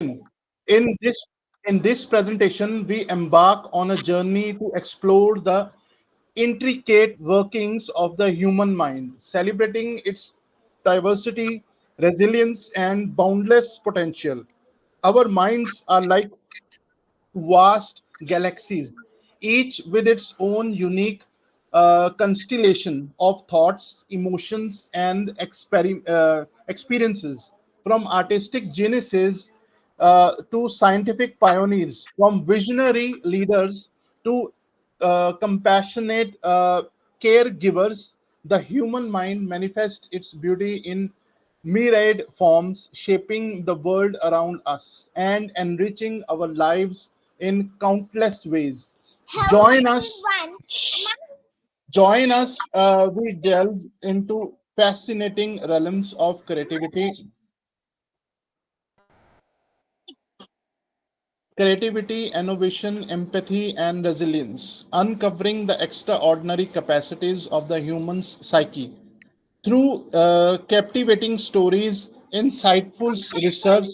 In this in this presentation, we embark on a journey to explore the intricate workings of the human mind, celebrating its diversity, resilience, and boundless potential. Our minds are like vast galaxies, each with its own unique constellation of thoughts, emotions, and experiences. From artistic geniuses to scientific pioneers, from visionary leaders to compassionate caregivers, the human mind manifests its beauty in myriad forms, shaping the world around us and enriching our lives in countless ways. Join us. Join us. We delve into fascinating realms of creativity, innovation, empathy, and resilience, uncovering the extraordinary capacities of the human's psyche. Through captivating stories, insightful research,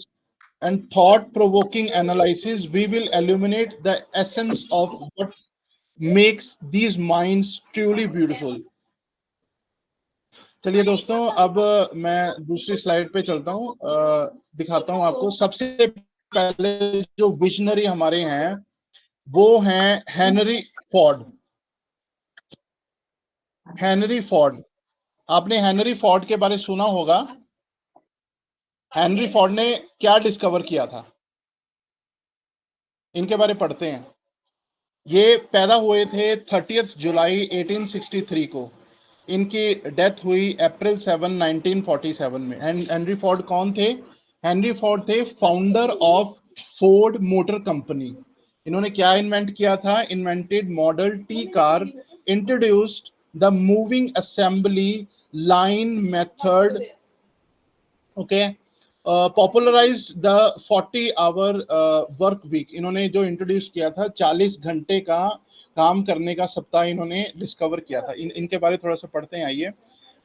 and thought provoking analysis, we will illuminate the essence of what makes these minds truly beautiful. चलिए दोस्तों, अब मैं दूसरी slide पे चलता हूं, दिखाता हूं आपको। सबसे पहले जो विजनरी हमारे हैं वो हैं फोर्ड हेनरी फोर्ड। आपने हेनरी फोर्ड के बारे में सुना होगा। हेनरी फोर्ड ने क्या डिस्कवर किया था, इनके बारे में पढ़ते हैं। ये पैदा हुए थे 30 जुलाई 1863 को। इनकी डेथ हुई अप्रैल 7 1947 में। एंड हेनरी फोर्ड कौन थे? हेनरी फोर्ड थे founder of Ford Motor Company. इन्होंने क्या इन्वेंट किया था? Invented Model T car, introduced the moving assembly line method, okay, popularise the 40 hour work week. इन्होंने जो इंट्रोड्यूस किया था 40 घंटे का काम करने का सप्ताह इन्होंने डिस्कवर किया था। इनके बारे थोड़ा सा पढ़ते हैं, आइए।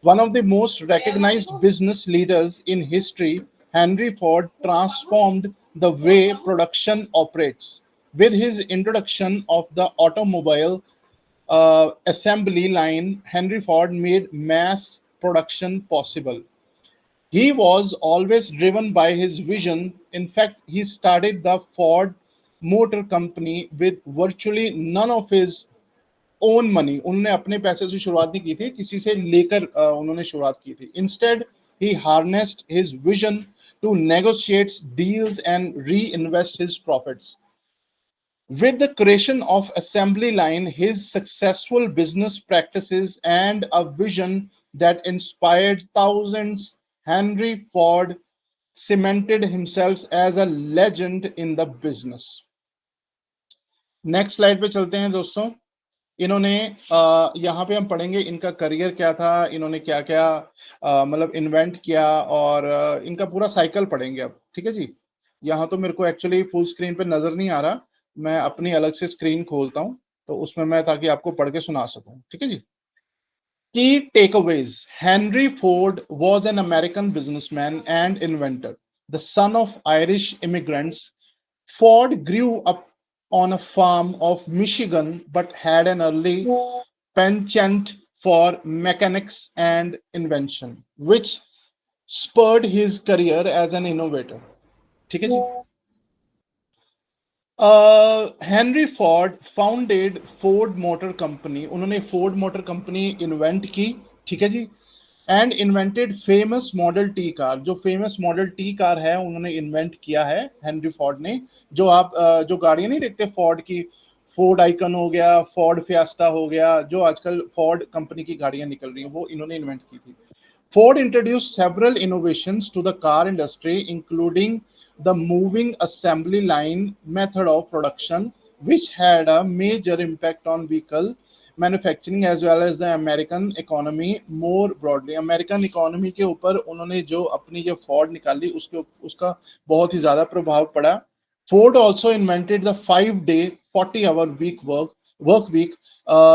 One of the most recognized business leaders in history, Henry Ford transformed the way production operates. With his introduction of the automobile assembly line, Henry Ford made mass production possible. He was always driven by his vision. In fact, he started the Ford Motor Company with virtually none of his own money. उन्होंने अपने पैसे से शुरुआत नहीं की थी, किसी से लेकर उन्होंने शुरुआत की थी। Instead, he harnessed his vision to negotiate deals and reinvest his profits. With the creation of assembly line, his successful business practices, and a vision that inspired thousands, Henry Ford cemented himself as a legend in the business. Next slide पे चलते हैं दोस्तों। इन्होंने यहाँ पे हम पढ़ेंगे इनका करियर क्या था, इन्होंने क्या क्या मतलब इन्वेंट किया, और इनका पूरा साइकिल पढ़ेंगे अब। ठीक है जी। यहाँ तो मेरे को एक्चुअली फुल स्क्रीन पे नजर नहीं आ रहा, मैं अपनी अलग से स्क्रीन खोलता हूँ तो उसमें मैं ताकि आपको पढ़ के सुना सकूं। ठीक है जी। Key takeaways. Henry Ford was an American businessman and inventor. The son of Irish immigrants, Ford grew up on a farm of Michigan but had an early penchant for mechanics and invention, which spurred his career as an innovator. ठीक है जी। Henry Ford founded Ford Motor company. उन्होंने Ford Motor company invent की। ठीक है जी। And invented famous model T car. जो famous model T car है उन्होंने इन्वेंट किया है हेनरी फोर्ड ने। जो आप जो गाड़ियां नहीं देखते फोर्ड की, फोर्ड आइकन हो गया, फोर्ड फियास्टा हो गया, जो आजकल फोर्ड कंपनी की गाड़ियां निकल रही हैं, वो इन्होंने इन्वेंट की थी। Ford introduced several innovations to the car industry, including the moving assembly line method of production, which had a major impact on vehicle manufacturing as well as the American economy more broadly. American economy के ऊपर उन्होंने जो अपनी जो Ford निकाली उसके उसका बहुत ही ज्यादा प्रभाव पड़ा। Ford also invented the 5-day 40-hour work week,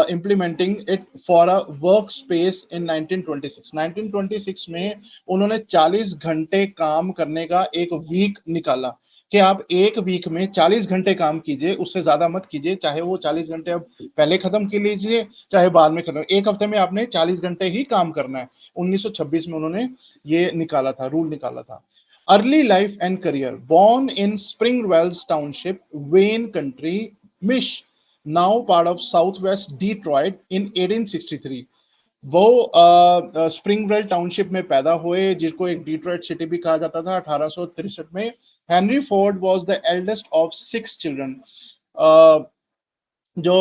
implementing it for a workspace in 1926. 1926 में उन्होंने 40 घंटे काम करने का एक वीक निकाला। कि आप एक वीक में 40 घंटे काम कीजिए, उससे ज्यादा मत कीजिए, चाहे वो 40 घंटे अब पहले खत्म कर लीजिए, चाहे बाद में खत्म। एक हफ्ते में आपने 40 घंटे ही काम करना है। 1926 में उन्होंने ये निकाला था, रूल निकाला था। Early life and career, born in Springwells township, Wayne county, Mich, now part of south west Detroit, in 1863। वो स्प्रिंगवेल टाउनशिप में पैदा हुए, जिसको एक डिट्रॉइट सिटी भी कहा जाता था, 1863 में। Henry Ford was the eldest of 6 children. जो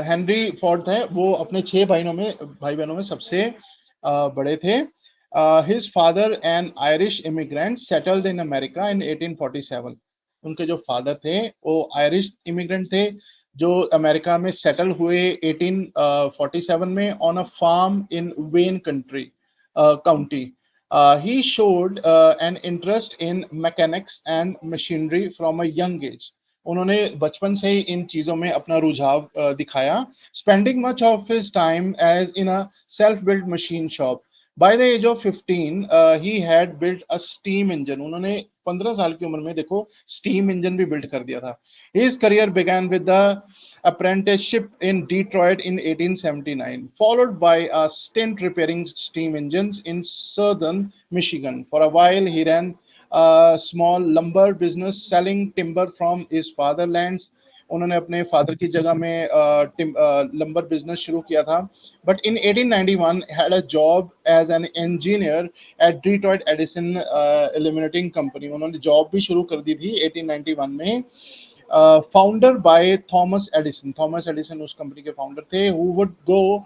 हेनरी फोर्ड थे, वो अपने 6 भाई बहनों में सबसे बड़े थे। His father an Irish immigrant settled in America in 1847। उनके जो फादर थे वो आयरिश इमिग्रेंट थे, जो अमेरिका में सेटल हुए 1847 में, on a farm in Wayne country county. He showed an interest in mechanics and machinery from a young age. उन्होंने बचपन से ही इन चीजों में अपना रुझाव दिखाया। Spending much of his time as in a self-built machine shop. By the age of 15, he had built a steam engine. उन्होंने 15 साल की उम्र में देखो steam engine भी build कर दिया था। His career began with the apprenticeship in Detroit in 1879, followed by a stint repairing steam engines in southern Michigan. For a while, he ran a small lumber business selling timber from his fatherlands. उन्होंने अपने father की जगह में lumbar business शुरू किया था, but in 1891 had a job as an engineer at Detroit Edison illuminating company. उन्होंने job भी शुरू कर दी थी 1891 में। फाउंडर बाय थॉमस एडिसन उस कंपनी के फाउंडर थे, who would go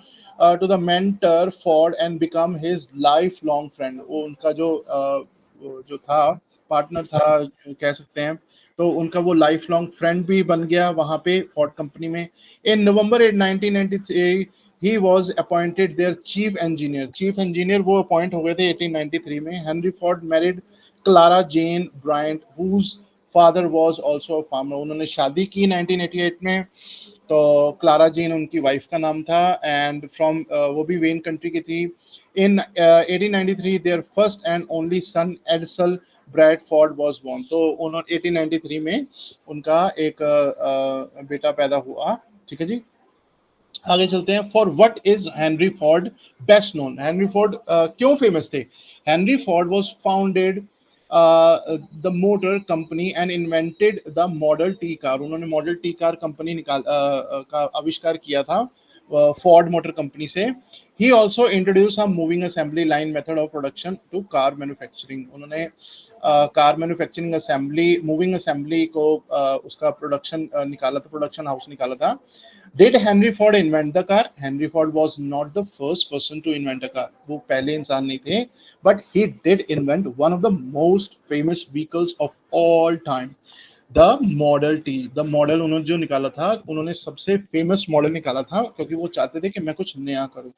to the mentor Ford and become his life long friend. वो उनका वो जो था, पार्टनर था कह सकते हैं, तो उनका वो लाइफ लॉन्ग फ्रेंड भी बन गया वहां पे फोर्ड कंपनी में। In November 1993 he was appointed their chief engineer वो अपॉइंट हो गए थे 1893 में। Henry Ford married Clara Jane Bryant, whose father was also farmer. उन्होंने शादी की 1988 में, तो क्लारा जीन उनकी वाइफ का नाम था, एंड फ्रॉम वो भी वेन कंट्री की थी। In 1893 their first and only son Edsel Bradford was born. तो उन्होंने 1893 में उनका एक बेटा पैदा हुआ। ठीक है जी, आगे चलते हैं। For what is Henry Ford best known? Henry Ford क्यों फेमस थे? Henry Ford was founded the motor company and invented the model T car. उन्होंने मॉडल टी कार कंपनी का आविष्कार किया था फोर्ड मोटर कंपनी से। He also introduce a moving assembly line method of production to car manufacturing. उन्होंने car manufacturing assembly, moving assembly को उसका production निकाला था, प्रोडक्शन हाउस निकाला था। Did Henry Ford invent the car? Henry Ford was not the first person to invent a car. वो पहले इंसान नहीं थे, but he did invent one of the most famous vehicles of all time, the Model T. The model उन्होंने जो निकाला था, उन्होंने सबसे फेमस मॉडल निकाला था, क्योंकि वो चाहते थे कि मैं कुछ नया करूं।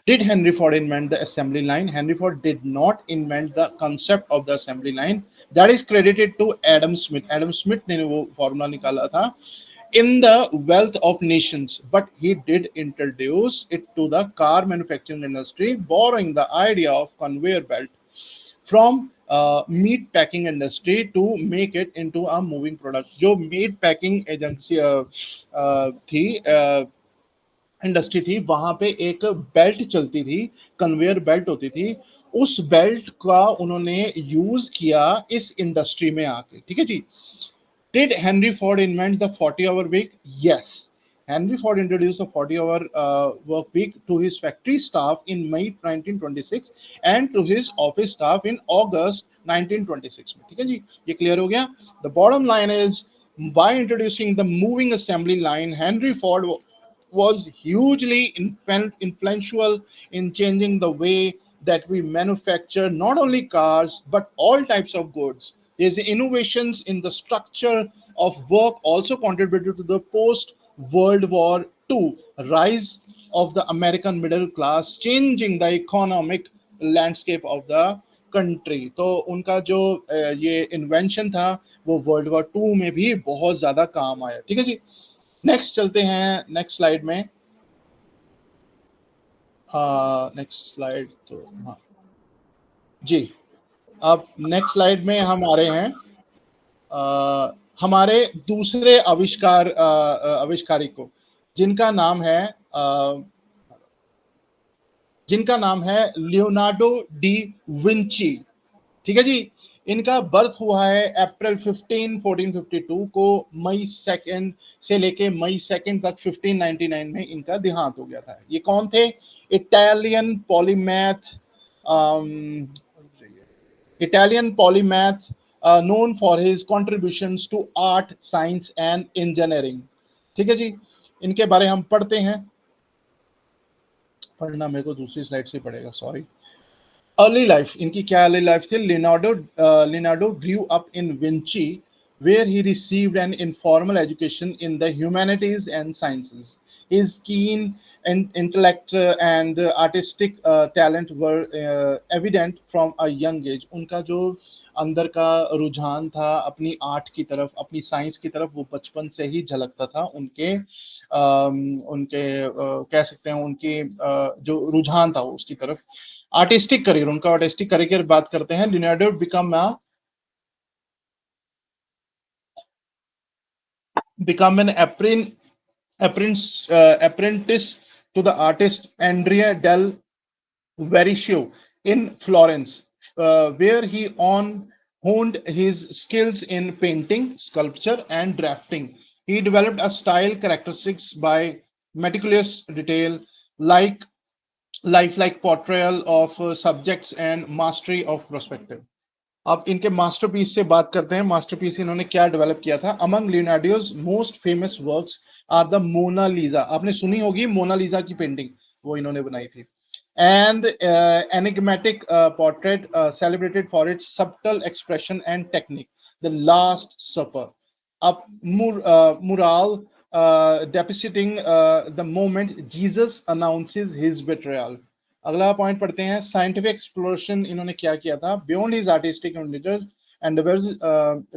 Did Henry Ford invent the assembly line? Henry Ford did not invent the concept of the assembly line. That is credited to Adam Smith. Adam Smith ने वो फॉर्मूला निकाला था in the wealth of nations, but he did introduce it to the car manufacturing industry, borrowing the idea of conveyor belt from meat packing industry to make it into a moving product. जो meat packing agency थी, industry थी, वहां पे एक belt चलती थी, conveyor belt होती थी। उस बेल्ट का उन्होंने यूज किया इस इंडस्ट्री में आके। ठीक है जी। Did Henry Ford invent the 40-hour week? Yes. Henry Ford introduced the 40-hour work week to his factory staff in May 1926 and to his office staff in August 1926 में। ठीक है जी, ये क्लियर हो गया। The bottom line is, by introducing the moving assembly line, Henry Ford was hugely influential in changing the way that we manufacture not only cars but all types of goods. His innovations in the structure of work also contributed to the post World War II rise of the American middle class, changing the economic landscape of the country. तो उनका जो ये invention था वो world war to में भी बहुत ज्यादा काम आया। ठीक है जी, नेक्स्ट चलते हैं नेक्स्ट स्लाइड में। नेक्स्ट स्लाइड तो जी, अब नेक्स्ट स्लाइड में हम आ रहे हैं हमारे दूसरे आविष्कारी को, जिनका नाम है लियोनार्डो डी विंची। ठीक है जी। इनका बर्थ हुआ है अप्रैल 15 1452 को। मई 2 से लेके मई 2 तक 1599 में इनका देहांत हो गया था। ये कौन थे? Italian polymath, known for his contributions to art, science and engineering। ठीक है जी। इनके बारे हम पढ़ते हैं। पढ़ना मेरे को दूसरी स्लाइड से पड़ेगा, सॉरी। अर्ली लाइफ, इनकी क्या अर्ली लाइफ थी? Leonardo grew up in Vinci, where he received an informal education in the humanities and sciences. His keen intellect and artistic talent were evident from a young age। उनका जो अंदर का रुझान था अपनी आर्ट की तरफ, अपनी साइंस की तरफ, वो बचपन से ही झलकता था। उनके कह सकते हैं उनकी जो रुझान था उसकी तरफ। आर्टिस्टिक करियर, उनका आर्टिस्टिक करियर बात करते हैं। Leonardo become an apprentice to the artist Andrea del Verrocchio in Florence, where he honed his skills in painting, sculpture, and drafting. He developed a style characteristic by meticulous detail, like lifelike portrayal of subjects and mastery of perspective। अब इनके masterpiece से बात करते हैं। Masterpiece इन्होंने क्या develop किया था? Among Leonardo's most famous works are the Mona Lisa. आपने सुनी होगी मोनालिसा की पेंटिंग, वो इन्होंने बनाई थी। And enigmatic portrait celebrated for its subtle expression and technique, the last supper. अब mural depicting the moment Jesus announces his betrayal। अगला पॉइंट पढ़ते हैं। साइंटिफिक एक्सप्लोरेशन इन्होंने क्या किया था? Beyond his artistic endeavors,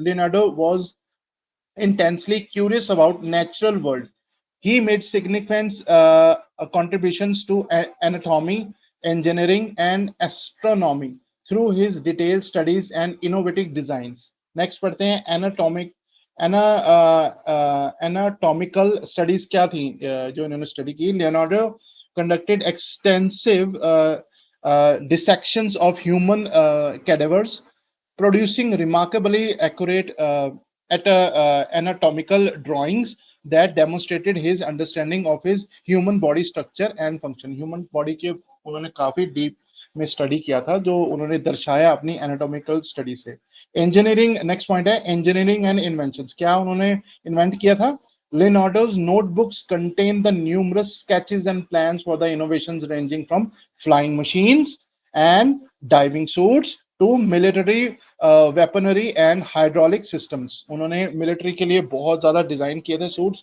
Leonardo was intensely curious about natural world। He made significant contributions to anatomy, engineering and astronomy through his detailed studies and innovative designs। Next पढ़ते हैं anatomical studies क्या थी जो इन्होंने स्टडी की? Leonardo conducted extensive dissections of human cadavers, producing remarkably accurate anatomical drawings that demonstrated his understanding of his human body structure and function। Human body के उन्होंने काफी डीप में स्टडी किया था, जो उन्होंने दर्शाया अपनी एनाटॉमिकल स्टडी से। इंजीनियरिंग, नेक्स्ट पॉइंट है इंजीनियरिंग एंड इन्वेंशंस। क्या उन्होंने इन्वेंट किया था? Leonardo's notebooks contain the numerous sketches and plans for the innovations ranging from flying machines and diving suits to military weaponry and hydraulic systems। उन्होंने military के लिए बहुत ज्यादा डिजाइन किए थे suits.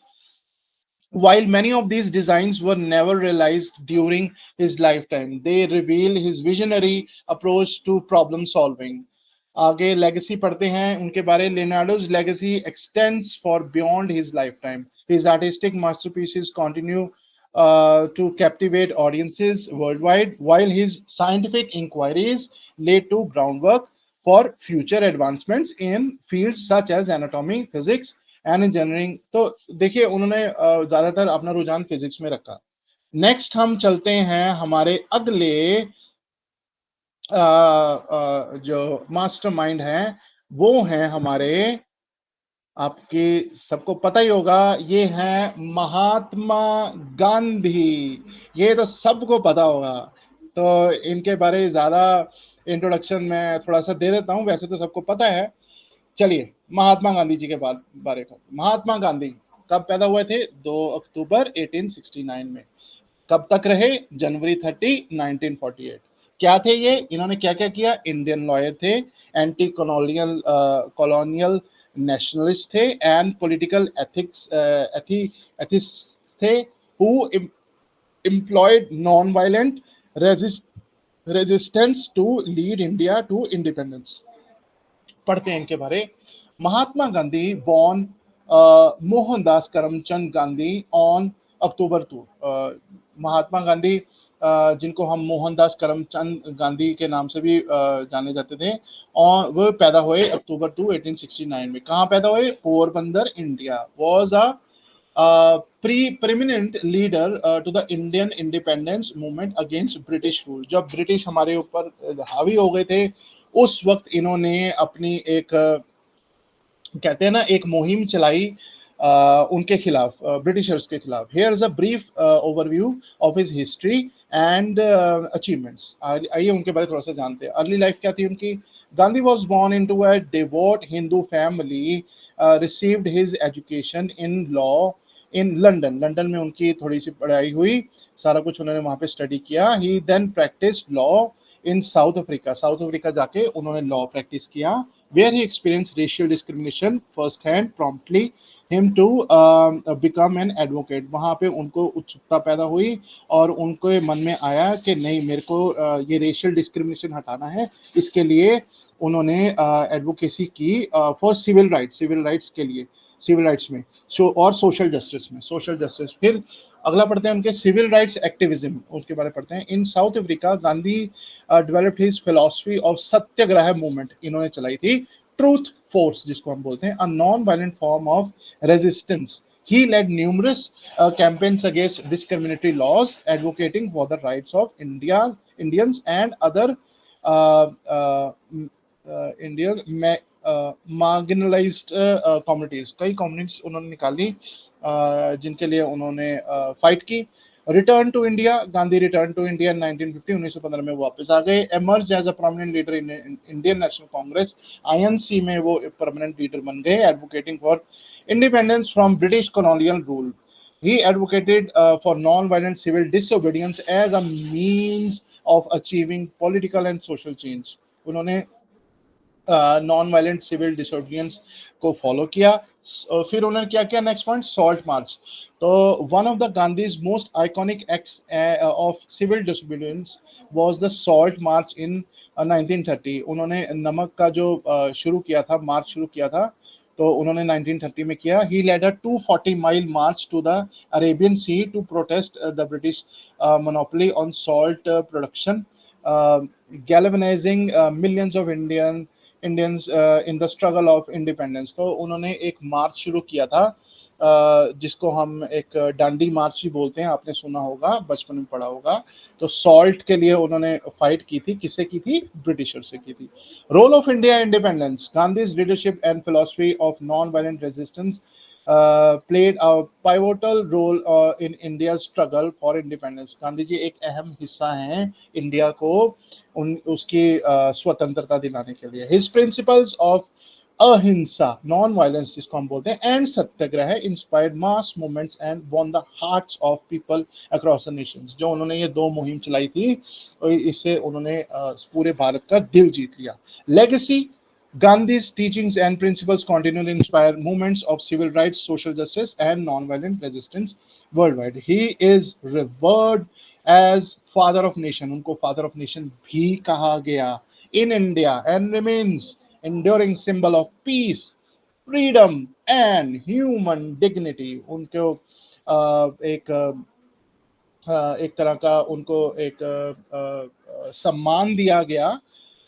While many of these designs were never realized during his lifetime, they reveal his visionary approach to problem solving। आगे legacy पढ़ते हैं उनके बारे। Leonardo's legacy extends for beyond his lifetime। His artistic masterpieces continue to captivate audiences worldwide, while his scientific inquiries laid to groundwork for future advancements in fields such as anatomy, physics and engineering. तो देखिए उन्होंने ज्यादातर अपना रुझान physics में रखा। Next हम चलते हैं हमारे अगले जो मास्टरमाइंड हैं, वो हैं हमारे, आपके सबको पता ही होगा, ये हैं महात्मा गांधी। ये तो सबको पता होगा, तो इनके बारे ज्यादा इंट्रोडक्शन मैं थोड़ा सा दे देता हूं, वैसे तो सबको पता है। चलिए महात्मा गांधी जी के बारे में। महात्मा गांधी कब पैदा हुए थे? 2 अक्टूबर 1869 में। कब तक रहे? जनवरी 30 1948। क्या थे ये? इन्होंने क्या क्या किया? इंडियन लॉयर थे, एंटी कॉलोनियल नेशनलिस्ट थे एंड पॉलिटिकल एथिस्ट थे, who employed non-violent resistance to lead India to independence। पढ़ते हैं इनके बारे। Mahatma Gandhi born Mohandas Karamchand Gandhi on October 2। Mahatma Gandhi जिनको हम मोहनदास करमचंद गांधी के नाम से भी जाने जाते थे, और वो पैदा हुए अक्टूबर 2 1869 में। कहाँ पैदा हुए? Porbandar, India. Was a preeminent leader to the Indian independence movement against British rule। जब ब्रिटिश हमारे ऊपर हावी हो गए थे, उस वक्त इन्होंने अपनी एक कहते हैं ना, एक मुहिम चलाई उनके खिलाफ, ब्रिटिशर्स के खिलाफ। Here is a brief overview of his history and achievements. आइए उनके बारे में थोड़ा सा जानते हैं। अर्ली लाइफ क्या थी उनकी? Gandhi was born in to a devout Hindu family, received his education in law in London. London में उनकी थोड़ी सी पढ़ाई हुई, सारा कुछ उन्होंने वहां पे स्टडी किया। He then practice law in South Africa. South Africa जाके उन्होंने लॉ प्रैक्टिस किया, where he experienced racial discrimination firsthand, promptly him to become an advocate। वहां पे उनको उत्सुकता पैदा हुई और उनको मन में आया कि नहीं, मेरे को ये रेशियल डिस्क्रिमिनेशन हटाना है। इसके लिए उन्होंने एडवोकेसी की for civil rights, civil rights के लिए, सिविल राइट्स में और सोशल जस्टिस में, सोशल जस्टिस। फिर अगला पढ़ते हैं उनके सिविल राइट्स एक्टिविज्म, उसके बारे में पढ़ते हैं। In South Africa Gandhi developed his philosophy of satyagraha movement. इन्होंने चलाई थी ट्रूथ फोर्स, जिसको हम बोलते हैं, a non violent form of resistance. He led numerous campaigns against discriminatory laws, advocating for the rights of Indians and other uh, uh, Indian marginalized communities। कई communities उन्होंने निकाली जिनके लिए उन्होंने फाइट की। Return to India, Gandhi return to India in 1950, 1915 में वापस आ गए। Emerge as a prominent leader in Indian national Congress, INC में वो परमानेंट लीडर बन गए, advocating for independence from British colonial rule. He advocated for non-violent civil disobedience as a means of achieving political and social change। उन्होंने non violent civil disobedience को follow किया। फिर उन्होंने क्या किया? Next point, salt march. तो one of the Gandhi's most iconic acts of civil disobedience was the salt march in 1930। उन्होंने नमक का जो शुरू किया था, मार्च शुरू किया था, तो उन्होंने 1930 में किया। He led a 240 mile march to the Arabian sea to protest the British monopoly on salt production, galvanizing millions of Indians in the struggle of independence. तो उन्होंने एक मार्च शुरू किया था जिसको हम एक डांडी मार्च ही बोलते हैं, आपने सुना होगा, बचपन में पढ़ा होगा। तो सॉल्ट के लिए उन्होंने फाइट की थी। किससे की थी? ब्रिटिशर से की थी। Role of India independence, Gandhi's leadership and philosophy of non violent resistance played a pivotal role in India's struggle for independence। Gandhi ji एक अहम हिस्सा हैं इंडिया को उसकी स्वतंत्रता दिलाने के लिए। His principles of अहिंसा, नॉन वायलेंस जिसको हम बोलते हैं, and Satyagraha inspired mass movements and won the hearts of people across the Nations. जो उन्होंने ये दो मुहिम चलाई थी, इससे उन्होंने पूरे भारत का दिल जीत लिया। Legacy, Gandhi's teachings and principles continue to inspire movements of civil rights, social justice, and non-violent resistance worldwide। He is revered as father of nation। उनको father of nation भी कहा गया in India and remains enduring symbol of peace, freedom, and human dignity। उनको एक तरह का उनको एक सम्मान दिया गया,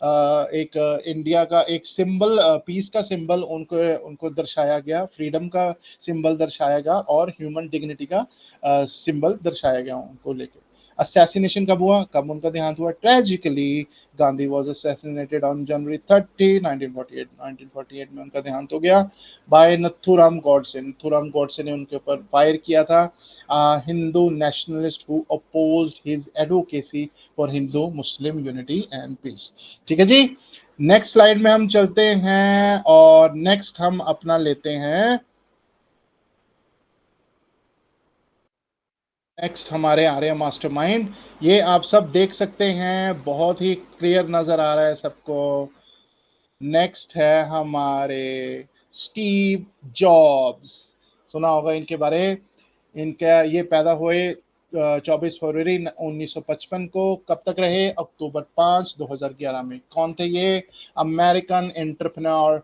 एक इंडिया का एक सिंबल, पीस का सिंबल उनको उनको दर्शाया गया, फ्रीडम का सिंबल दर्शाया गया, और ह्यूमन डिग्निटी का सिंबल दर्शाया गया उनको लेके। असैसिनेशन कब हुआ, कब उनका देहांत हुआ? Tragically Gandhi was assassinated on January 30, 1948। 1948 में उनका देहांत हो गया बाय नथुराम गॉडसे। नथुराम गॉडसे ने उनके ऊपर फायर किया था, Hindu nationalist who opposed his advocacy for Hindu Muslim unity and peace. ठीक है जी, नेक्स्ट स्लाइड में हम चलते हैं और नेक्स्ट हम अपना लेते हैं, नेक्स्ट हमारे आ रहे हैं मास्टरमाइंड। ये आप सब देख सकते हैं, बहुत ही क्लियर नजर आ रहा है सबको। नेक्स्ट है हमारे स्टीव जॉब्स। सुना होगा इनके बारे। इनका ये पैदा हुए 24 फरवरी 1955 को। कब तक रहे? अक्टूबर 5, 2011 में। कौन थे ये? American entrepreneur,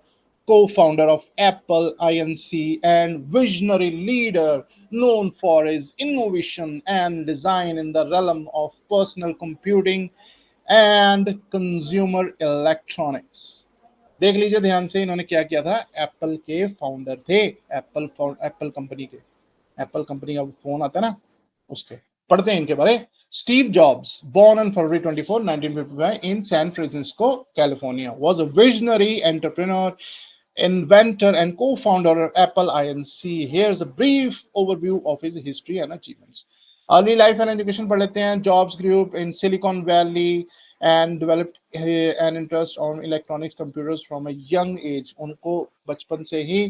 co-founder of Apple Inc. and visionary leader known for his innovation and design in the realm of personal computing and consumer electronics. देख लीजिए ध्यान से इन्होंने क्या किया था, एप्पल के फाउंडर थे, एप्पल कंपनी के, एप्पल कंपनी का फोन आता है ना उसके, पढ़ते हैं इनके बारे। Steve jobs, born on February 24, 1955 in San Francisco, California, was a visionary entrepreneur, inventor and co-founder of Apple Inc. Here's a brief overview of his history and achievements. Early life and education पढ़ लेते हैं। Jobs grew up in Silicon Valley and developed an interest on electronics computers from a young age. उनको बचपन से ही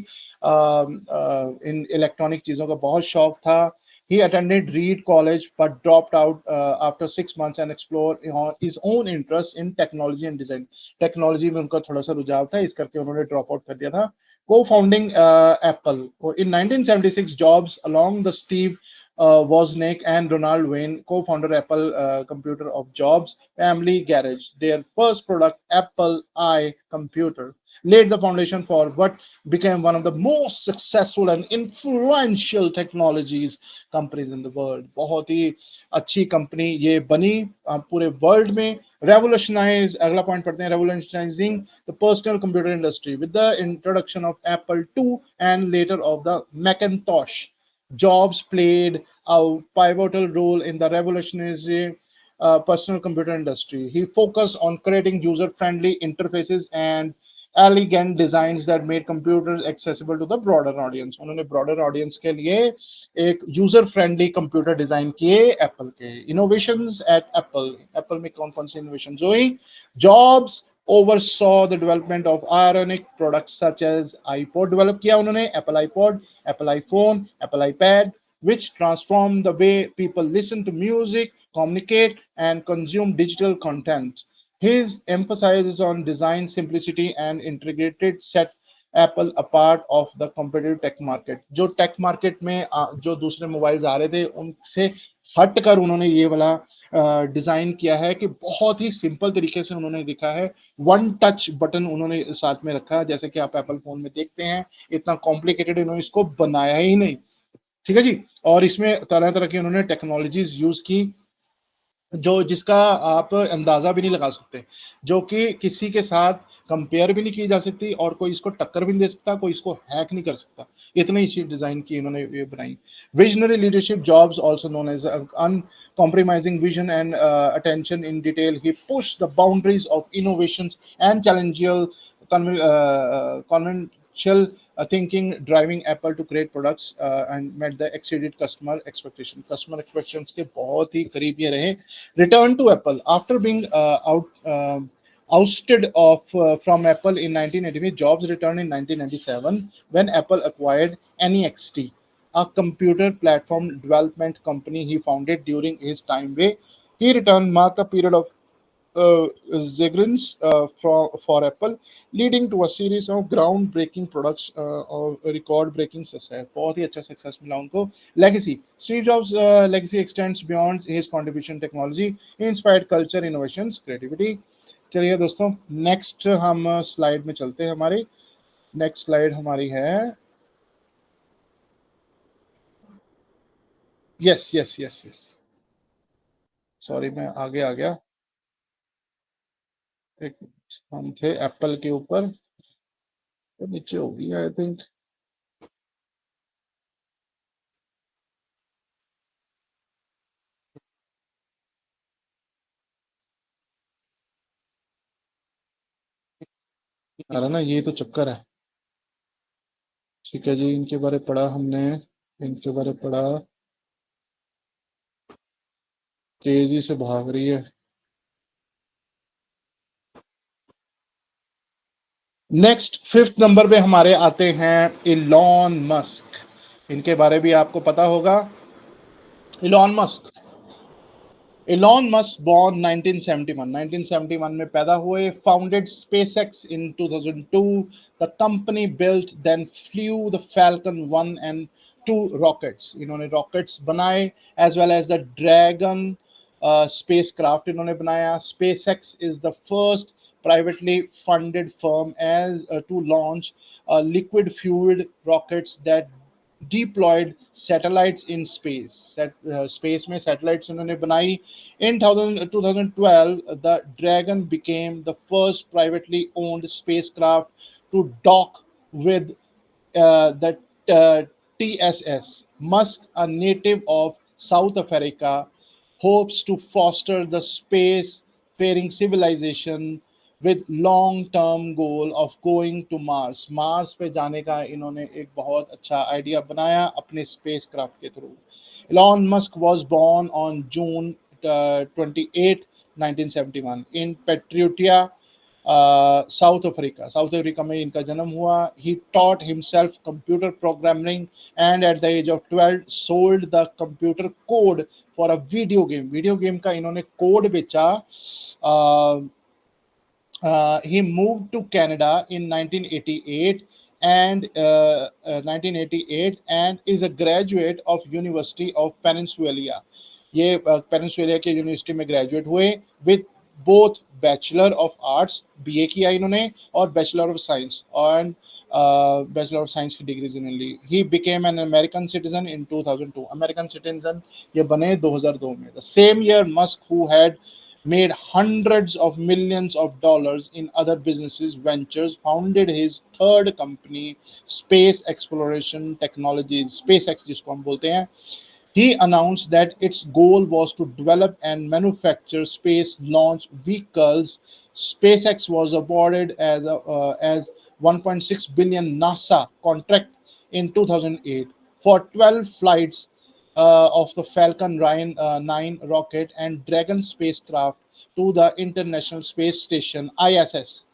इन electronic चीज़ों का बहुत शौक था। He attended Reed College but dropped out after 6 months and explored his own interest in technology and design. Technology में उनका थोड़ा सा रुझाव था, इस करके उन्होंने ड्रॉप आउट कर दिया था। Co-founding Apple in 1976, Jobs, along the Steve Wozniak and Ronald Wayne, co-founder Apple Computer of Jobs Family Garage. Their first product, Apple I Computer, laid the foundation for what became one of the most successful and influential technologies companies in the world. बहुत ही अच्छी company ये बनी पूरे world में। Revolutionise, अगला point पढ़ते हैं, revolutionising the personal computer industry with the introduction of Apple 2 and later of the Macintosh. Jobs played a pivotal role in the revolutionary personal computer industry. He focused on creating user-friendly interfaces and elegant designs that made computers accessible to the broader audience. उन्होंने broader audience के लिए एक user friendly computer design किए Apple के। Innovations eight Apple में कौन कौन सी innovations हुई? Jobs oversaw the development of ironic products such as iPod, develop किया उन्होंने Apple iPod, Apple iPhone, Apple iPad, which transformed the way people listen to music, communicate and consume digital content. His emphasis on design simplicity and integrated set Apple apart of the competitive tech market. जो tech market में जो दूसरे mobiles आ रहे थे उनसे हट कर उन्होंने ये वाला डिजाइन किया है कि बहुत ही सिंपल तरीके से उन्होंने लिखा है। वन टच बटन उन्होंने साथ में रखा है, जैसे कि आप एप्पल फोन में देखते हैं, इतना कॉम्प्लिकेटेड उन्होंने इसको बनाया ही नहीं। ठीक है जी। और इसमें तरह तरह की उन्होंने टेक्नोलॉजीज यूज की जो जिसका आप अंदाजा भी नहीं लगा सकते, जो कि किसी के साथ कंपेयर भी नहीं की जा सकती और कोई इसको टक्कर भी नहीं दे सकता, कोई इसको हैक नहीं कर सकता। इतनी सी डिजाइन की इन्होंने ये बनाई। Visionary leadership, Jobs also known as uncompromising vision and attention in detail. He pushed the boundaries of innovations and challenging conventional thinking, driving Apple to create products and met the exceeded customer expectation. Customer expectations के बहुत ही करीब ये रहे। Returned to Apple after being ousted from Apple in 1988. Jobs returned in 1997 when Apple acquired NEXT, a computer platform development company he founded during his time away. He returned marked a period of Zegrins for Apple, leading to a series of groundbreaking products और record breaking success. बहुत ही अच्छा success मिला उनको। Legacy, Steve Jobs' legacy extends beyond his contribution technology. He inspired culture, innovations, creativity. चलिए दोस्तों, next हम slide में चलते हैं। हमारी नेक्स्ट स्लाइड हमारी है, yes yes yes yes, sorry मैं आगे आ गया। एक हम थे एप्पल के ऊपर, तो नीचे हो गया आई थिंक। आ रहा ना, ये तो चक्कर है। ठीक है जी, इनके बारे पढ़ा हमने, इनके बारे पढ़ा। तेजी से भाग रही है। नेक्स्ट फिफ्थ नंबर पे हमारे आते हैं इलॉन मस्क। इनके बारे भी आपको पता होगा। Elon Musk, Elon Musk, born 1971 में पैदा हुए, founded SpaceX in 2002. The company built then flew the Falcon 1 and 2 rockets. इन्होंने rockets बनाए as well as the Dragon spacecraft इन्होंने बनाया. SpaceX is the first privately funded firm as to launch liquid fueled rockets that deployed satellites in space. Space में satellites उन्होंने बनाई. In 2012, the Dragon became the first privately owned spacecraft to dock with the TSS. Musk, a native of South Africa, hopes to foster the space-faring civilization with long-term goal of going to Mars. Mars पे जाने का इन्होंने एक बहुत अच्छा idea बनाया अपने space craft के through. Elon Musk was born on June 28, 1971 in Patriotia, South Africa में इनका जन्म हुआ. He taught himself computer programming and at the age of 12 sold the computer code for a video game का इन्होंने code बेचा. He moved to Canada in 1988 and is a graduate of University of Peninsuला. ये peninsula के university में graduate हुए with both bachelor of arts BA किया इन्होंने और bachelor of science and bachelor of science की डिग्रीज इन्होंने ली. He became an American citizen in 2002. American citizen ये बने 2002 में. The same year Musk who had made hundreds of millions of dollars in other businesses ventures founded his third company, Space Exploration Technologies, SpaceX जिसको हम बोलते हैं. He announced that its goal was to develop and manufacture space launch vehicles. SpaceX was awarded as 1.6 billion NASA contract in 2008 for 12 flights of the Falcon 9 rocket and Dragon spacecraft to the International Space Station (ISS),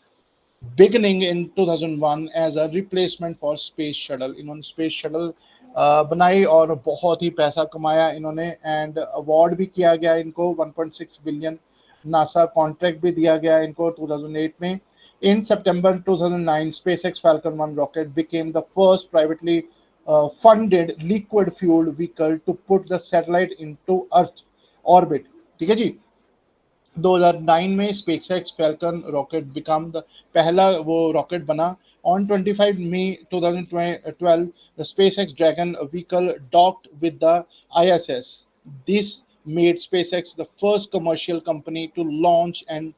beginning in 2001 as a replacement for Space Shuttle. इन्होंने Space Shuttle बनाई और बहुत ही पैसा कमाया इन्होंने and award भी किया गया इनको. 1.6 बिलियन नासा कॉन्ट्रैक्ट भी दिया गया इनको 2008 में. In September 2009, SpaceX Falcon 1 rocket became the first privately funded liquid-fueled vehicle to put the satellite into Earth orbit. ठीक है जी. 2009 में SpaceX Falcon rocket become the पहला वो rocket बना. On 25 May 2012, the SpaceX Dragon vehicle docked with the ISS. This made SpaceX the first commercial company to launch and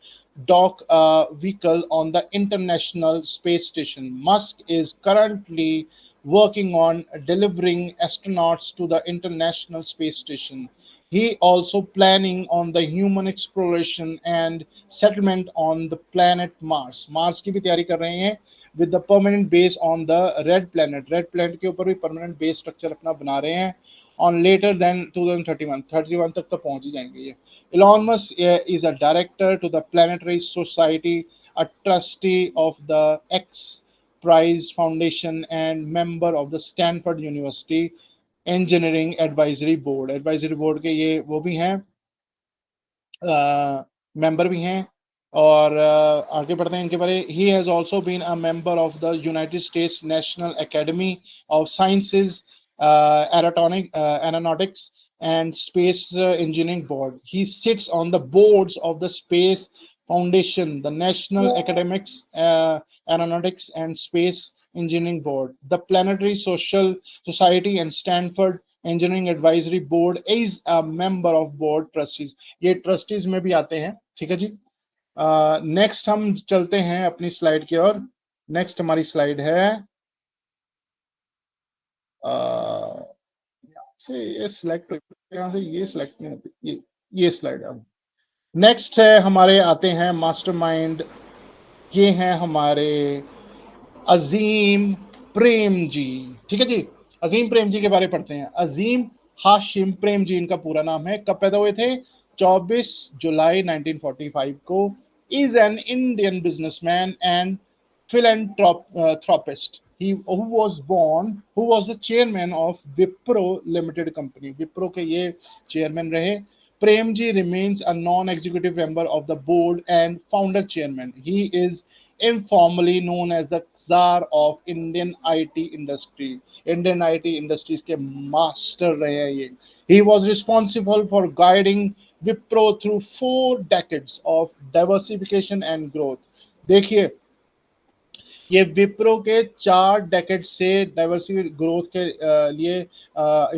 dock a vehicle on the International Space Station. Musk is currently working on delivering astronauts to the International Space Station. He also planning on the human exploration and settlement on the planet Mars. Mars की भी तैयारी कर रहे हैं with the permanent base on the red planet. Red planet के ऊपर भी permanent base structure अपना बना रहे हैं on later than 2031 तक तो पहुंच ही जाएंगे ये. Elon Musk is a director to the Planetary Society, a trustee of the X Prize Foundation, and member of the Stanford University Engineering Advisory Board. Advisory Board के ये वो भी हैं मेंबर भी हैं. और आगे बढ़ते हैं इनके बारे. He has also been a member of the United States National Academy of Sciences, Aeronautics and Space Engineering Board. He sits on the boards of the Space Foundation, the National Academics, Aeronautics and Space Engineering Board, the Planetary Society and Stanford Engineering Advisory Board. Is a member of board trustees. ये trustees में भी आते हैं. ठीक है जी. Next हम चलते हैं अपनी स्लाइड की ओर. नेक्स्ट हमारी स्लाइड है से ये सिलेक्ट यहाँ से ये सिलेक्ट नहीं होती. ये स्लाइड. अब नेक्स्ट है हमारे आते हैं मास्टरमाइंड. ये हैं हमारे अजीम प्रेम जी. ठीक है जी. अजीम प्रेम जी के बारे में पढ़ते हैं. अजीम हाशिम प्रेम जी इनका पूरा नाम है. कब पैदा हुए थे? 24 जुलाई 1945 को. Is an Indian businessman and philanthropist. Who was the chairman of Wipro Limited Company. Wipro के ये chairman रहे. Premji remains a non-executive member of the board and founder chairman. He is informally known as the Czar of Indian IT industry. Indian IT industries के master रहे हैं ये. He was responsible for guiding Wipro through 4 decades of diversification and growth. देखिए ये विप्रो के 4 decade से diversity growth के लिए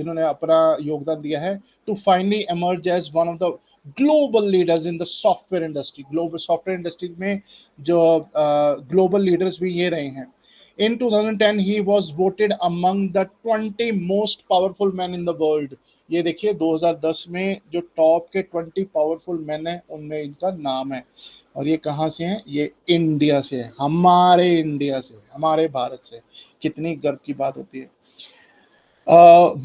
इन्होंने अपना योगदान दिया है to finally emerge as one of the global leaders in the software industry. Global software industry में जो ग्लोबल लीडर्स भी ये रहे हैं। In 2010 he was voted among the 20 most powerful men in the world। ये देखिए 2010 में जो टॉप के 20 पावरफुल मैन हैं उनमें इनका नाम है। और ये कहाँ से हैं? ये इंडिया से है, हमारे इंडिया से, हमारे भारत से। कितनी गर्व की बात होती है।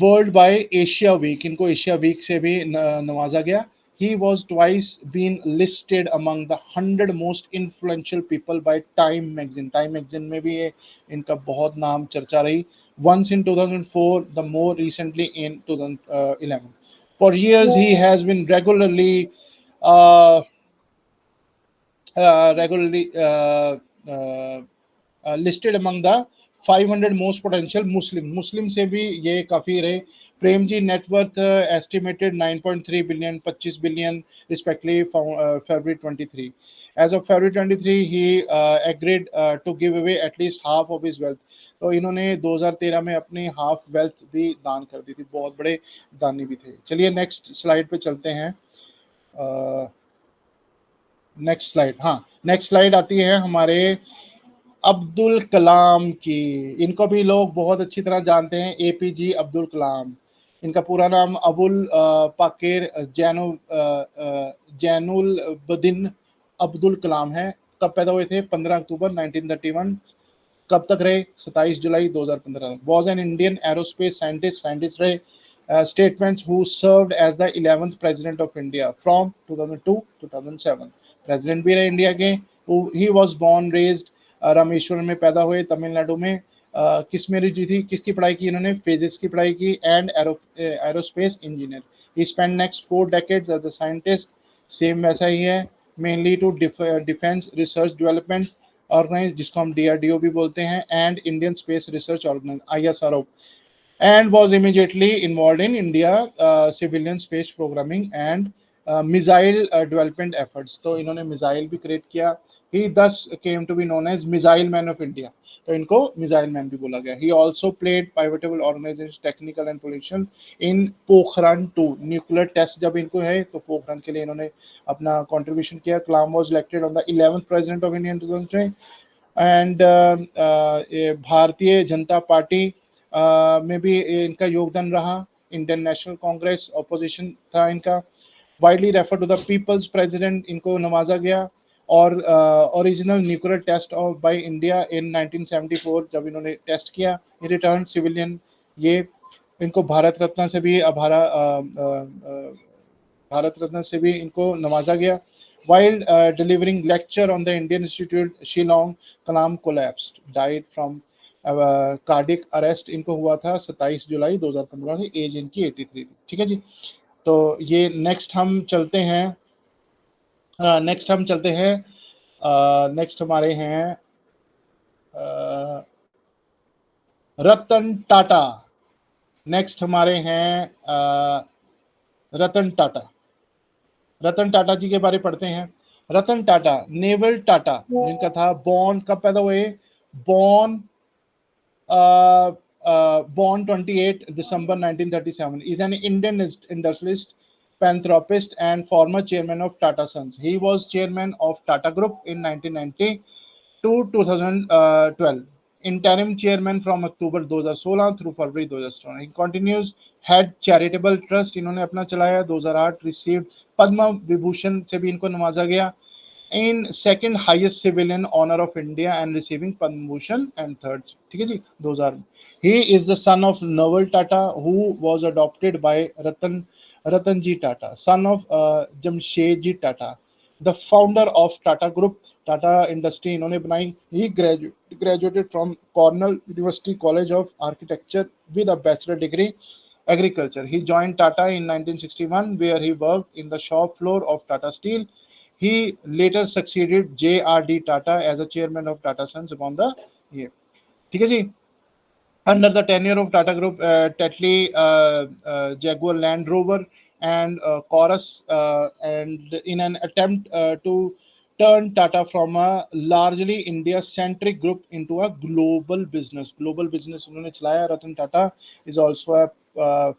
वर्ल्ड बाय एशिया वीक, इनको एशिया वीक से भी नवाजा गया। He was twice been listed among the 100 most influential people by Time magazine। Time magazine में भी ये इनका बहुत नाम चर्चा रही। Once in 2004, the more recently in 2011। For years he has been uh, regularly listed among the 500 most potential मुस्लिम से भी ये काफी रहे। Prem ji net worth estimated 9.3 billion 25 billion respectively February 23। As of February 23 he agreed to give away at least half of his wealth। तो इन्होंने 2013 में अपनी half wealth भी दान कर दी थी, बहुत बड़े दानी भी थे। चलिए नेक्स्ट स्लाइड पे चलते हैं। नेक्स्ट स्लाइड, हाँ नेक्स्ट स्लाइड आती है हमारे अब्दुल कलाम की। इनको भी लोग बहुत अच्छी तरह जानते हैं, एपीजे अब्दुल कलाम। इनका पूरा नाम अबुल पाकिर जैनुल बदिन अब्दुल कलाम है। कब पैदा हुए थे? 15 अक्टूबर 1931। कब तक रहे? 27 जुलाई 2015। Was an Indian aerospace scientist रहे। Statements who served as the 11th president of India from 2002 to 2007। President भी रहे इंडिया के। He was born raised Rameswaram में पैदा हुए, तमिलनाडु में। किस में रुचि थी? किसकी पढ़ाई की इन्होंने? फिजिक्स की पढ़ाई की and aerospace engineer. He spent next 4 decades as a scientist। Same वैसा ही है, mainly to defence research development organise, जिसको हम डीआरडीओ भी बोलते हैं, and Indian space research organise ISRO. And was immediately involved in India civilian space programming and missile development efforts। तो इन्होंने मिसाइल भी क्रिएट किया। He thus came to be known as Missile Man of India। तो इनको missile man भी बोला गया। He also played pivotal organization technical and political in Pokhran 2 nuclear test जब इनको है तो पोखरान के लिए इन्होंने अपना कंट्रीब्यूशन किया। कलाम was elected on the 11th president of India in 2003 and Bharatiya Janata party में भी इनका योगदान रहा। इंडियन नेशनल कांग्रेस ऑपोजिशन था इनका। Widely refer to the people's president, इनको नवाजा गया। और original nuclear test of by India in 1974 जब इन्होंने टेस्ट किया। रिटर्न सिविलियन, ये इनको भारत रत्न से भी भारत रत्न से भी इनको नवाजा गया। While delivering lecture on the Indian Institute Shillong, Kalam collapsed, died from cardiac arrest इनको हुआ था 27 जुलाई 2015 की। एज इनकी 83 थी। ठीक है जी। तो ये नेक्स्ट हम चलते हैं नेक्स्ट हमारे हैं रतन टाटा। नेक्स्ट हमारे हैं रतन टाटा। रतन टाटा जी के बारे पढ़ते हैं। रतन टाटा, नेवल टाटा जिनका था, बॉर्न कब पैदा हुए? Born born 28 December 1937, is an Indian industrialist, philanthropist, and former chairman of Tata Sons। He was chairman of Tata Group in 1990 to 2012, interim chairman from October 2016 through February 2017। He continues head charitable trust, इन्होंने अपना चलाया। 2008 received Padma Vibhushan से भी इनको नवाजा गया। in second highest civilian honor of India and receiving Padma Bhushan and third। ठीक है जी 2000। He is the son of Naval Tata who was adopted by Ratanji Tata, son of Jamshedji Tata, the founder of Tata Group। Tata Industry इन्होंने बनाई। He graduated from Cornell University College of Architecture with a bachelor degree agriculture। He joined Tata in 1961 where he worked in the shop floor of Tata Steel। He later succeeded J.R.D. Tata as a chairman of Tata Sons upon the year। ठीक है जी। Under the tenure of Tata Group, Tetley, Jaguar Land Rover, and Chorus, and in an attempt to turned Tata from a largely India-centric group into a global business. Global business उन्होंने चलाया. Ratan Tata is also a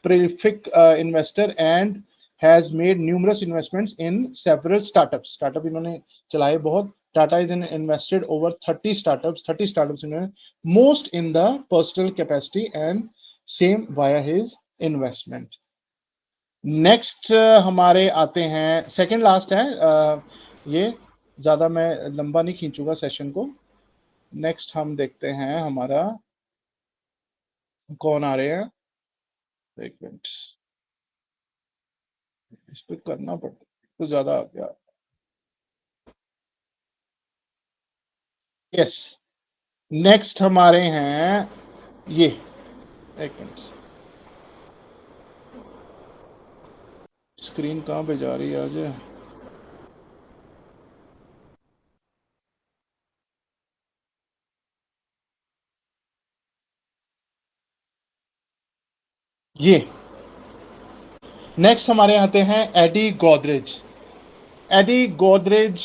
prolific investor and has made numerous investments in several startups. Startup इन्होंने चलाए बहुत. Tata is invested over 30 startups. 30 startups इन्होंने, most in the personal capacity and same via his investment. Next हमारे आते हैं, second last है ये, ज्यादा मैं लंबा नहीं खींचूंगा सेशन को. नेक्स्ट हम देखते हैं हमारा कौन आ रहे हैं. एक मिनट, इस पे करना पड़ता तो ज्यादा आ गया. यस, नेक्स्ट हमारे हैं ये, एक मिनट, स्क्रीन कहाँ पे जा रही है आज. ये नेक्स्ट हमारे आते हैं एडी गोदरेज. एडी गोदरेज,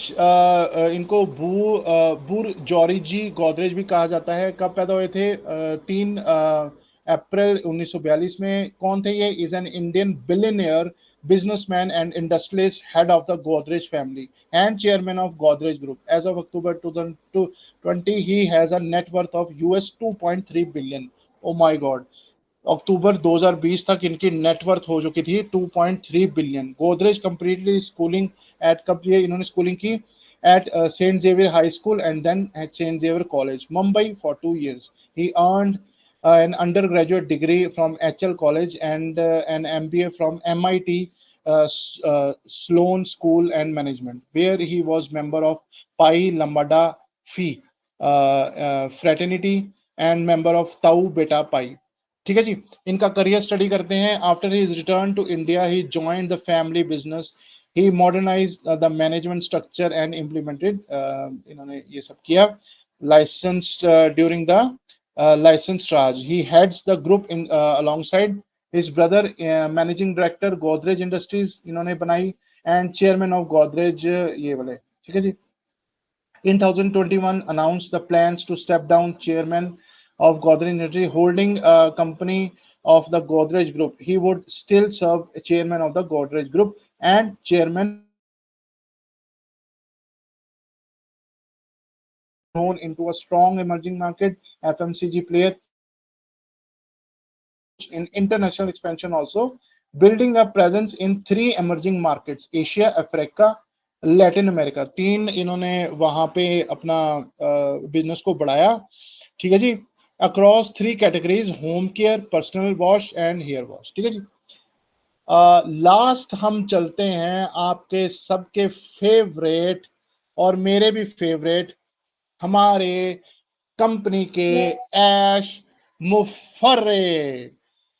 इनको बूर जॉर्जी गोदरेज भी कहा जाता है. कब पैदा हुए थे? 3 अप्रैल 1942 में. कौन थे ये? Is an Indian billionaire, businessman and industrialist, head of the Godrej family and chairman of Godrej group. As of October 2020 he has a net worth of US 2.3 billion. Oh my god, October 2020 तक इनकी नेटवर्थ हो चुकी थी 2.3 billion. Godrej completely schooling at, कब ये इन्होंने schooling की? At Saint Xavier high school and then at Saint Xavier college, Mumbai for 2 years. He earned an undergraduate degree from HL College and an MBA from MIT Sloan School and Management, where he was member of Pi Lambda Phi fraternity and member of Tau Beta Pi. ठीक है जी. इनका career study करते हैं. After his return to India he joined the family business. He modernised the management structure and implemented, इन्होंने ये सब किया. Licensed during the licence Raj. He heads the group in alongside his brother, managing director Godrej industries इन्होंने बनाई and chairman of Godrej, ये वाले. ठीक है जी. In 2021 announced the plans to step down chairman of Godrej Industries holding company of the Godrej Group. He would still serve chairman of the Godrej Group and chairman grown into a strong emerging market FMCG player in international expansion, also building a presence in 3 emerging markets, Asia, Africa, Latin America. 3 इन्होंने वहां पे अपना business को बढ़ाया. ठीक है जी. Across 3 categories, home care, personal wash and hair wash. ठीक है जी. लास्ट हम चलते हैं आपके सबके फेवरेट और मेरे भी फेवरेट, हमारे कंपनी के ऐश मुफर्रे,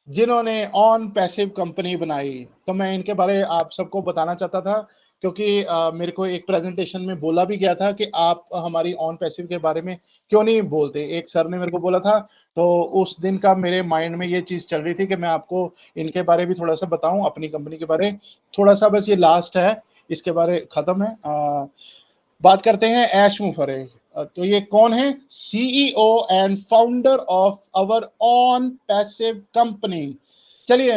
जिन्होंने ऑन पैसिव कंपनी बनाई. तो मैं इनके बारे आप सबको बताना चाहता था क्योंकि मेरे को एक प्रेजेंटेशन में बोला भी गया था कि आप हमारी ऑन पैसिव के बारे में क्यों नहीं बोलते. एक सर ने मेरे को बोला था, तो उस दिन का मेरे माइंड में ये चीज चल रही थी कि मैं आपको इनके बारे भी थोड़ा सा बताऊं, अपनी कंपनी के बारे थोड़ा सा. बस ये लास्ट है, इसके बारे खत्म है. बात करते हैं ऐश मुफर्रे. तो ये कौन है? CEO and founder of our on passive company. चलिए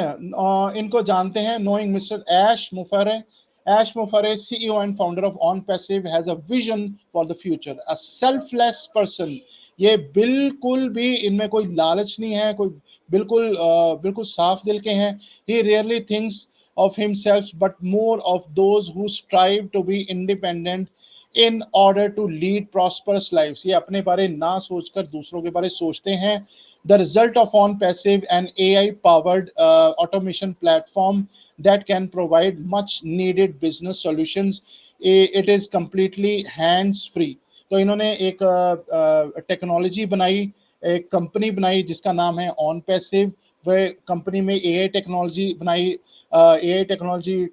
इनको जानते हैं. Knowing mister Ash Mufareh. Ash Mufareh, CEO and founder of ONPASIVE, has a vision for the future. A selfless person. ये बिल्कुल भी इनमें कोई लालच नहीं है, कोई बिल्कुल बिल्कुल साफ दिल के हैं. He rarely thinks of himself but more of those who strive to be independent in order to lead prosperous lives. ये अपने बारे ना सोचकर दूसरों के बारे सोचते हैं. The result of ONPASIVE, an AI powered automation platform that can provide much needed business solutions. It is completely hands free. तो इन्होंने एक टेक्नोलॉजी बनाई, एक कंपनी बनाई जिसका नाम है ऑन पैसिव. वह कंपनी में एआई टेक्नोलॉजी बनाई. एआई टेक्नोलॉजी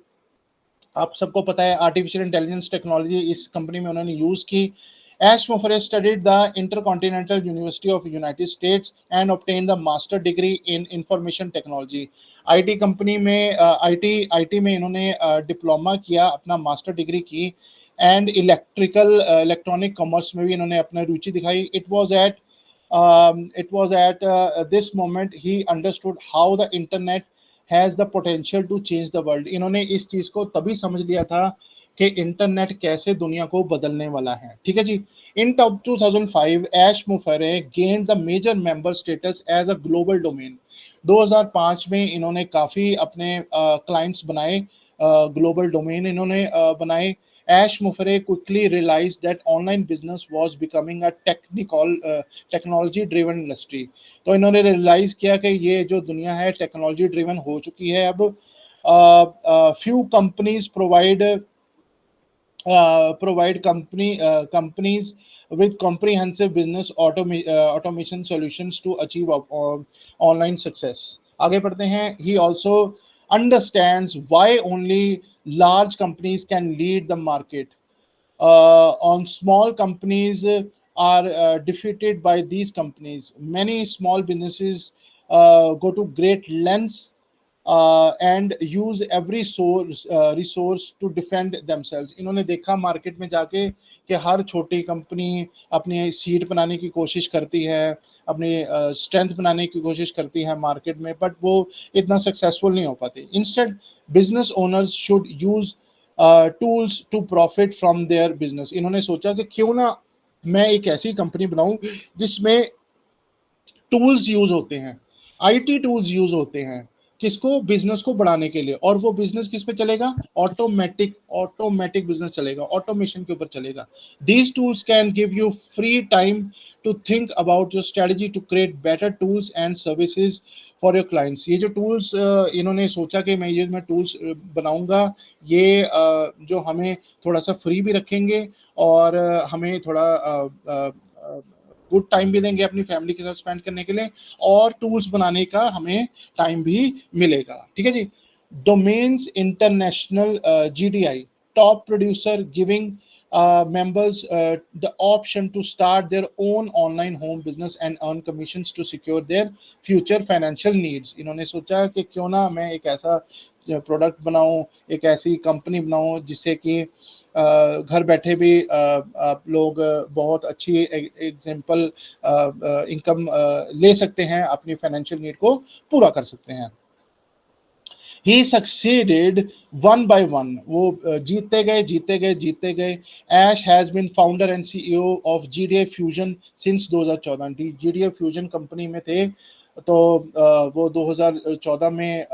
आप सबको पता है, आर्टिफिशियल इंटेलिजेंस टेक्नोलॉजी इस कंपनी में उन्होंने यूज की. Ash Mufareh studied the Intercontinental University of United States and obtained the master degree in information technology. IT company में आईटी में इन्होंने डिप्लोमा किया, अपना मास्टर डिग्री की एंड इलेक्ट्रॉनिक कॉमर्स में भी इन्होंने अपना रुचि दिखाई. It was at this moment he understood how the internet has the potential to change the world. इन्होंने इस चीज को तभी समझ लिया था कि इंटरनेट कैसे दुनिया को बदलने वाला है. ठीक है जी. In 2005, Ash Mufareh gained the major member status as a global domain. 2005 में इन्होंने काफी अपने क्लाइंट्स बनाए, ग्लोबल डोमेन इन्होंने बनाए. Ash Mufareh quickly realized that online business was becoming a technology driven industry. तो इन्होंने रियलाइज किया कि ये जो दुनिया है टेक्नोलॉजी ड्रिवन हो चुकी है. अब few companies provide companies with comprehensive business automation solutions to achieve online success. आगे बढ़ते हैं. He also understands why only large companies can lead the market. On small companies are defeated by these companies. Many small businesses go to great lengths and use every resource to defend themselves. इन्होंने देखा market में जाके कि हर छोटी company अपनी seat बनाने की कोशिश करती है, अपनी स्ट्रेंथ बनाने की कोशिश करती है मार्केट में, बट वो इतना सक्सेसफुल नहीं हो पाती. Instead business owners should use tools to profit from their business. इन्होंने सोचा कि क्यों ना मैं एक ऐसी कंपनी बनाऊं जिसमें टूल्स यूज होते हैं, आईटी टूल्स यूज होते हैं, किसको, बिजनेस को बढ़ाने के लिए. और वो बिजनेस किस पे चलेगा, ऑटोमेटिक बिजनेस चलेगा, ऑटोमेशन के ऊपर चलेगा. These tools can give you free time to think about your strategy to create better tools and services for your clients. ये जो टूल्स इन्होंने सोचा कि मैं टूल्स बनाऊंगा, ये जो हमें थोड़ा सा फ्री भी रखेंगे और हमें थोड़ा गुड टाइम भी देंगे अपनी फैमिली के साथ स्पेंड करने के लिए, और टूल्स बनाने का हमें टाइम भी मिलेगा. ठीक है जी. Domains international GDI top producer giving members the option to start their own online home business and earn commissions to secure their future financial needs. इन्होंने सोचा कि क्यों ना मैं एक ऐसा प्रोडक्ट बनाऊं, एक ऐसी कंपनी बनाऊं जिससे कि घर बैठे भी आप लोग बहुत अच्छी एग्जाम्पल इनकम ले सकते हैं, अपनी फाइनेंशियल नीड को पूरा कर सकते हैं. He succeeded one by one. वो जीतते गए. Ash has been founder and CEO of GDA Fusion since 2014. GDA Fusion company में थे, तो वो 2014 में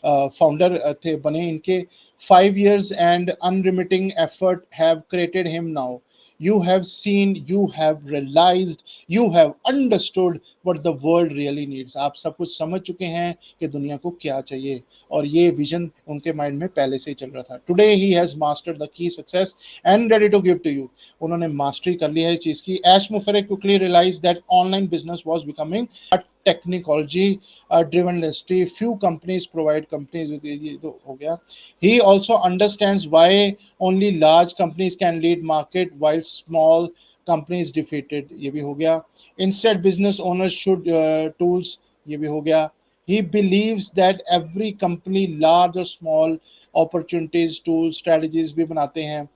फाउंडर थे बने इनके. 5 years and unremitting effort have created him now. You have seen, you have realized, you have understood what the world really needs. आप सब कुछ समझ चुके हैं कि दुनिया को क्या चाहिए, और ये विजन उनके माइंड में पहले से ही चल रहा था. Today he has mastered the key success and ready to give to you. उन्होंने मास्टरी कर ली है इस चीज की. Ash Mufareh quickly realize that online business was becoming a technology driven industry. Few companies provide companies with ये तो हो गया. He also understands why only large companies can lead market while small companies defeated. ये भी हो गया. Instead business owners should tools. ये भी हो गया. He believes that every company, large or small, opportunities, tools, strategies भी बनाते हैं.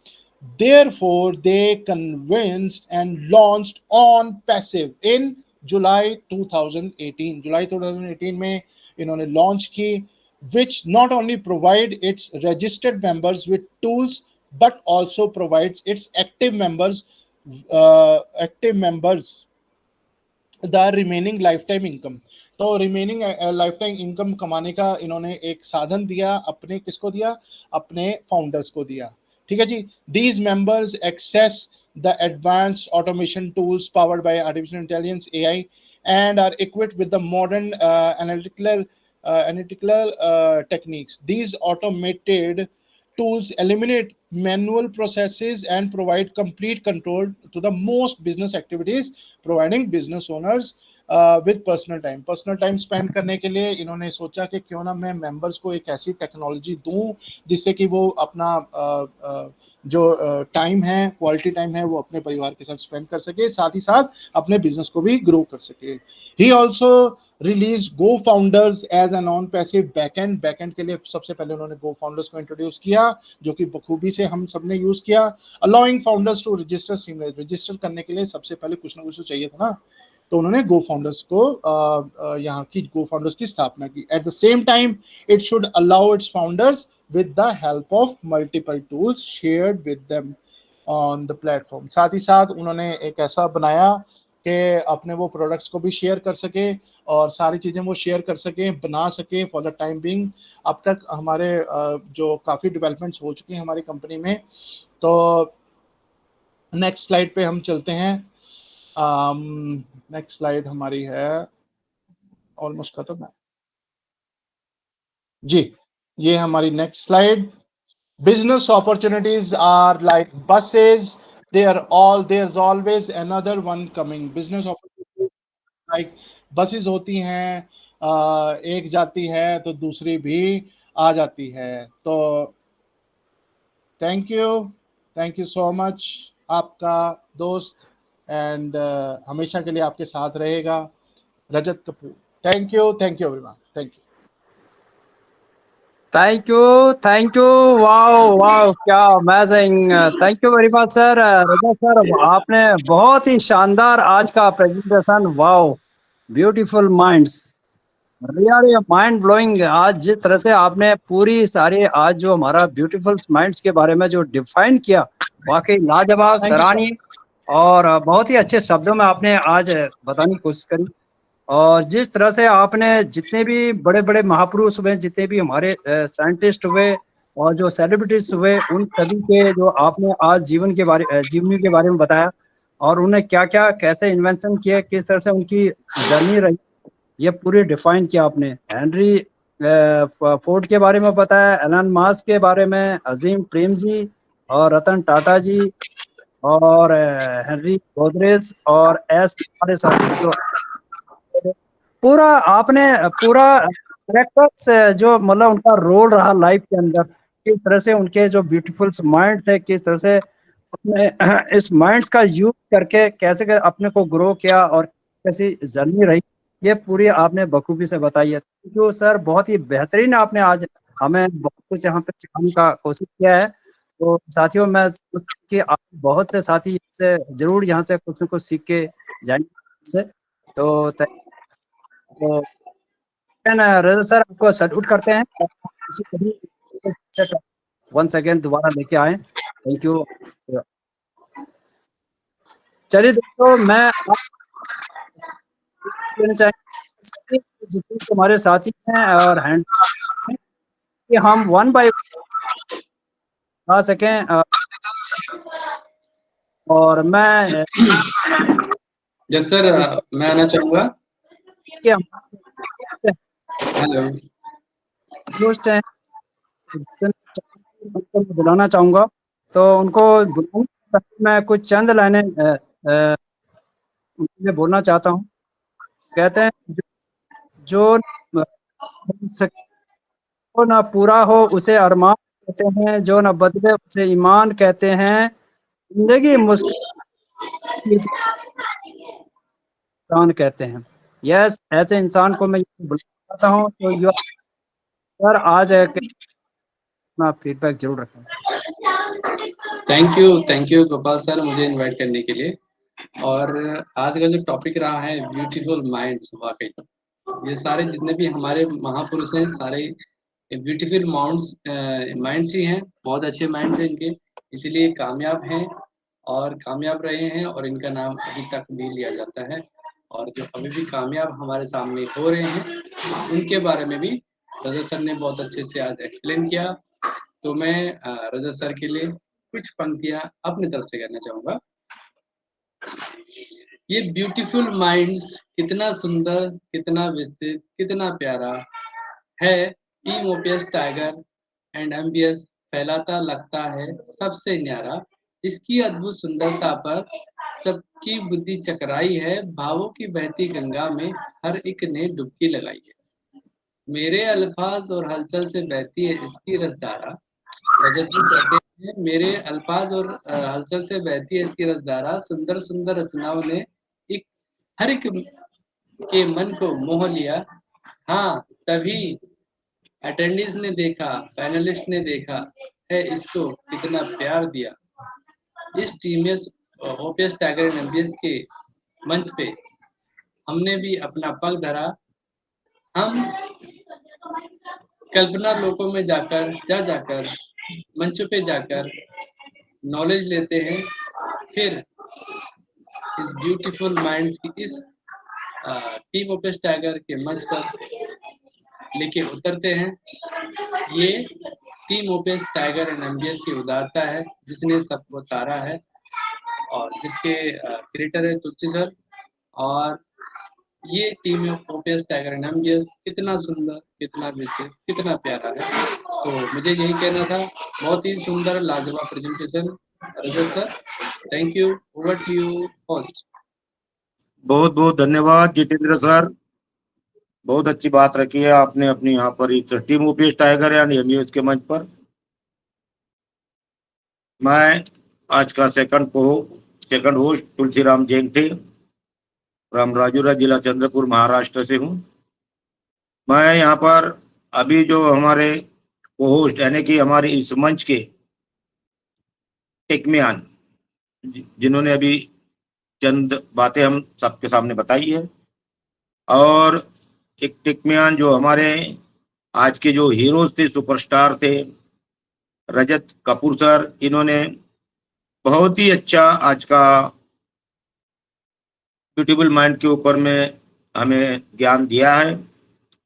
Therefore, they convinced and launched ONPASIVE in July 2018. July 2018 में इन्होंने लॉन्च की, which not only provide its registered members with tools but also provides its active members the remaining life time income. तो remaining life time income कमाने का इन्होंने एक साधन दिया, अपने किसको दिया, अपने फाउंडर्स को दिया. ठीक है जी. These members access the advanced automation tools powered by artificial intelligence AI and are equipped with the modern analytical techniques. These automated tools eliminate manual processes and provide complete control to the most business activities, providing business owners with personal time spend करने के लिए इन्होंने सोचा कि क्यों ना मैं members को एक ऐसी टेक्नोलॉजी दूं जिससे कि वो अपना जो टाइम है, क्वालिटी टाइम है, वो अपने परिवार के साथ स्पेंड कर सके, साथ ही साथ अपने बिजनेस को भी ग्रो कर सके. He also release go founders as an on passive backend. Backend के लिए सबसे पहले उन्होंने गो फाउंडर्स को इंट्रोड्यूस किया, जो कि बखूबी से हम सबने यूज किया। Allowing founders to register seamless, register करने के लिए सबसे पहले कुछ ना कुछ तो चाहिए था ना, तो उन्होंने गो फाउंडर्स को यहाँ की गो फाउंडर्स की स्थापना की। At the same time it should allow it's founders with the help of multiple tools shared with them on the platform. साथ ही साथ उन्होंने एक ऐसा बनाया कि अपने वो प्रोडक्ट्स को भी शेयर कर सके और सारी चीजें वो शेयर कर सके, बना सके फॉर द टाइम बिंग। अब तक हमारे जो काफी डेवलपमेंट्स हो चुकी हैं हमारी कंपनी में। तो नेक्स्ट स्लाइड पे हम चलते हैं। नेक्स्ट स्लाइड हमारी है ऑलमोस्ट खत्म है जी। ये हमारी next slide. Business opportunities are like buses, there's always another one coming। Business opportunities like buses होती हैं, एक जाती है तो दूसरी भी आ जाती है। तो थैंक यू सो मच। आपका दोस्त एंड हमेशा के लिए आपके साथ रहेगा Rajat Kapoor. Thank you everyone, thank you. Thank you, wow wow, क्या amazing. Thank you very much sir. Rajat sir, आपने बहुत ही शानदार आज का presentation, wow, beautiful minds, really mind blowing. आज जिस तरह से आपने पूरी सारी आज जो हमारा ब्यूटीफुल माइंड्स के बारे में जो डिफाइन किया, वाकई लाजवाब, थैंक यू सराहनीय, और बहुत ही अच्छे शब्दों में आपने आज बताने की कोशिश करी। और जिस तरह से आपने जितने भी बड़े बड़े महापुरुष हुए, जितने भी हमारे साइंटिस्ट हुए और जो सेलिब्रिटीज हुए, उन सभी के जो आपने आज जीवनी के बारे में बताया, और उन्हें क्या क्या कैसे इन्वेंशन किए, किस तरह से उनकी जर्नी रही, ये पूरी डिफाइन किया आपने। हेनरी फोर्ड के बारे में बताया, एलन मास्क के बारे में, अजीम प्रेम जी और रतन टाटा जी और हेनरी गोदरेज और एस हमारे साथी जो पूरा आपने पूरा कैरेक्टर्स जो मतलब उनका रोल रहा लाइफ के अंदर, किस तरह से उनके जो ब्यूटीफुल माइंड थे, किस तरह से अपने इस माइंड्स का यूज करके कैसे अपने को ग्रो किया और कैसी जर्नी रही, ये पूरी आपने बखूबी से बताई है। थैंक यू सर, बहुत ही बेहतरीन आपने आज हमें बहुत कुछ यहाँ पे सिखाने का कोशिश किया है। तो साथियों, मैं सोचता हूं कि आप बहुत से साथी से जरूर यहाँ से कुछ न कुछ सीख के जाएंगे से। तो रजत सर, आपको सैल्यूट करते हैं, वंस अगेन दोबारा लेके आए। Thank you. चलिए दोस्तों, मैं देना चाहेंगे जितने हमारे साथी हैं और हैंड कि हम वन बाय आ सकें, और मैं यस सर, मैं आना चाहूँगा। हेलो, दोस्त हैं उनको बुलाना चाहूंगा, तो उनको बुलाने मैं कुछ चंद लाइनें उनसे बोलना चाहता हूँ। कहते हैं जो जो ना पूरा हो उसे अरमान कहते हैं, जो ना बदले उसे ईमान कहते हैं, जिंदगी मुश्किल इंसान कहते हैं। यस, ऐसे इंसान को मैं बुलाना चाहता हूँ। तो यू सर, आज अपना फीडबैक जरूर रखें। थैंक यू गोपाल सर, मुझे इनवाइट करने के लिए। और आज का जो टॉपिक रहा है ब्यूटीफुल माइंड्स, वाकई ये सारे जितने भी हमारे महापुरुष हैं, सारे ब्यूटीफुल माइंड्स ही हैं। बहुत अच्छे माइंड्स हैं इनके, इसीलिए कामयाब हैं और कामयाब रहे हैं, और इनका नाम अभी तक भी लिया जाता है। और जो अभी भी कामयाब हमारे सामने हो रहे हैं, उनके बारे में भी रजत सर ने बहुत अच्छे से आज एक्सप्लेन किया। तो मैं रजत सर के लिए कुछ पंक्तियां अपनी तरफ से कहना चाहूंगा। ये ब्यूटीफुल माइंड्स कितना सुंदर, कितना विस्तृत, कितना प्यारा है। टीमोपियस टाइगर एंड एम्बियस फैलाता लगता है सबसे न्यारा। इसकी अद्भुत सुंदरता पर सबकी बुद्धि चकराई है। भावों की बहती गंगा में हर एक ने डुबकी लगाई है। मेरे अल्फाज और हलचल से बहती है इसकी रसधारा। रजत जी कहते हैं, मेरे अल्फाज और हलचल से बहती है इसकी रसधारा। सुंदर सुंदर रचनाओं ने एक हर एक के मन को मोह लिया। हाँ, तभी अटेंडेंस ने देखा, पैनलिस्ट ने देखा है इसको कितना प्यार दिया। इस TMS OPS tiger and MBS के मंच पे हमने भी अपना पग धरा। हम कल्पना लोकों में जाकर मंचों पे जाकर नॉलेज लेते हैं, फिर इस ब्यूटीफुल माइंड्स की इस टीम ओपीएस टाइगर के मंच पर लेके उतरते हैं। ये team OPS tiger and MBS की उदारता है जिसने सबको तारा है और जिसके क्रिएटर है तुलसी सर। और ये team OPS tiger and MBS कितना सुंदर, कितना विशेष, कितना प्यारा है। तो मुझे यही कहना था। बहुत ही सुंदर लाजवाब presentation Rajat sir, thank you. Over to you host. बहुत बहुत धन्यवाद जितेंद्र सर, बहुत अच्छी बात रखी है आपने अपनी यहाँ पर इस टीम ओपीएस टाइगर यानी एमयूएस के मंच पर। मैं आज का सेकंड होस्ट तुलसीराम जैन थे, फ्रॉम राजूरा, जिला चंद्रपुर, महाराष्ट्र से हूँ। मैं यहाँ पर अभी जो हमारे को होस्ट यानी कि हमारे इस मंच के टेकम्यान जिन्होंने अभी चंद बातें हम सबके सामने बताई है, और एक टेकम्यान जो हमारे आज के जो हीरोज थे, सुपरस्टार थे, रजत कपूर सर, इन्होंने बहुत ही अच्छा आज का ब्यूटीफुल माइंड के ऊपर में हमें ज्ञान दिया है,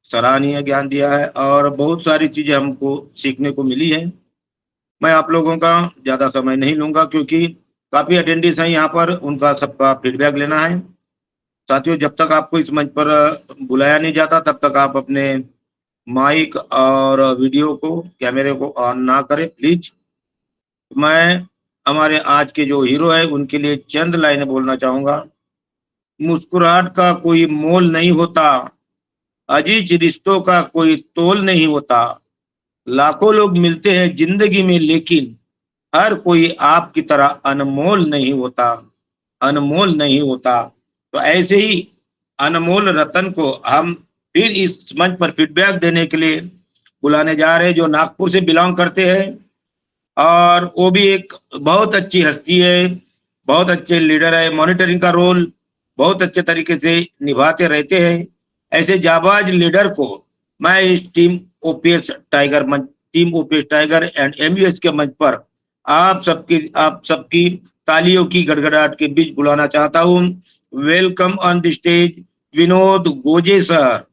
सराहनीय ज्ञान दिया है और बहुत सारी चीजें हमको सीखने को मिली है। मैं आप लोगों का ज्यादा समय नहीं लूंगा क्योंकि काफी अटेंडेंस है यहाँ पर, उनका सबका फीडबैक लेना है। साथियों, जब तक आपको इस मंच पर बुलाया नहीं जाता तब तक आप अपने माइक और वीडियो को, कैमरे को ऑन ना करें प्लीज। मैं हमारे आज के जो हीरो है उनके लिए चंद लाइनें बोलना चाहूंगा। मुस्कुराहट का कोई मोल नहीं होता, अजीज रिश्तों का कोई तोल नहीं होता, लाखों लोग मिलते हैं जिंदगी में लेकिन हर कोई आपकी तरह अनमोल नहीं होता, अनमोल नहीं होता। तो ऐसे ही अनमोल रतन को हम फिर इस मंच पर फीडबैक देने के लिए बुलाने जा रहे हैं, जो नागपुर से बिलोंग करते हैं और वो भी एक बहुत अच्छी हस्ती है, बहुत अच्छे लीडर है, मॉनिटरिंग का रोल बहुत अच्छे तरीके से निभाते रहते हैं। ऐसे जाबाज लीडर को मैं इस टीम ओपीएस टाइगर एंड एमयूएस के मंच पर आप सबकी तालियों की गड़गड़ाहट के बीच बुलाना चाहता हूं। Welcome on the stage Vinod Goje sir.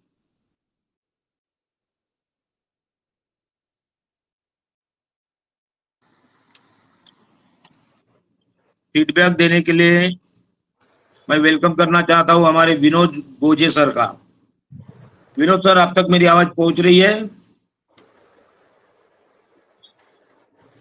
Feedback देने के लिए मैं वेलकम करना चाहता हूं हमारे विनोद गोजे सर का। विनोद सर, आप तक मेरी आवाज पहुंच रही है?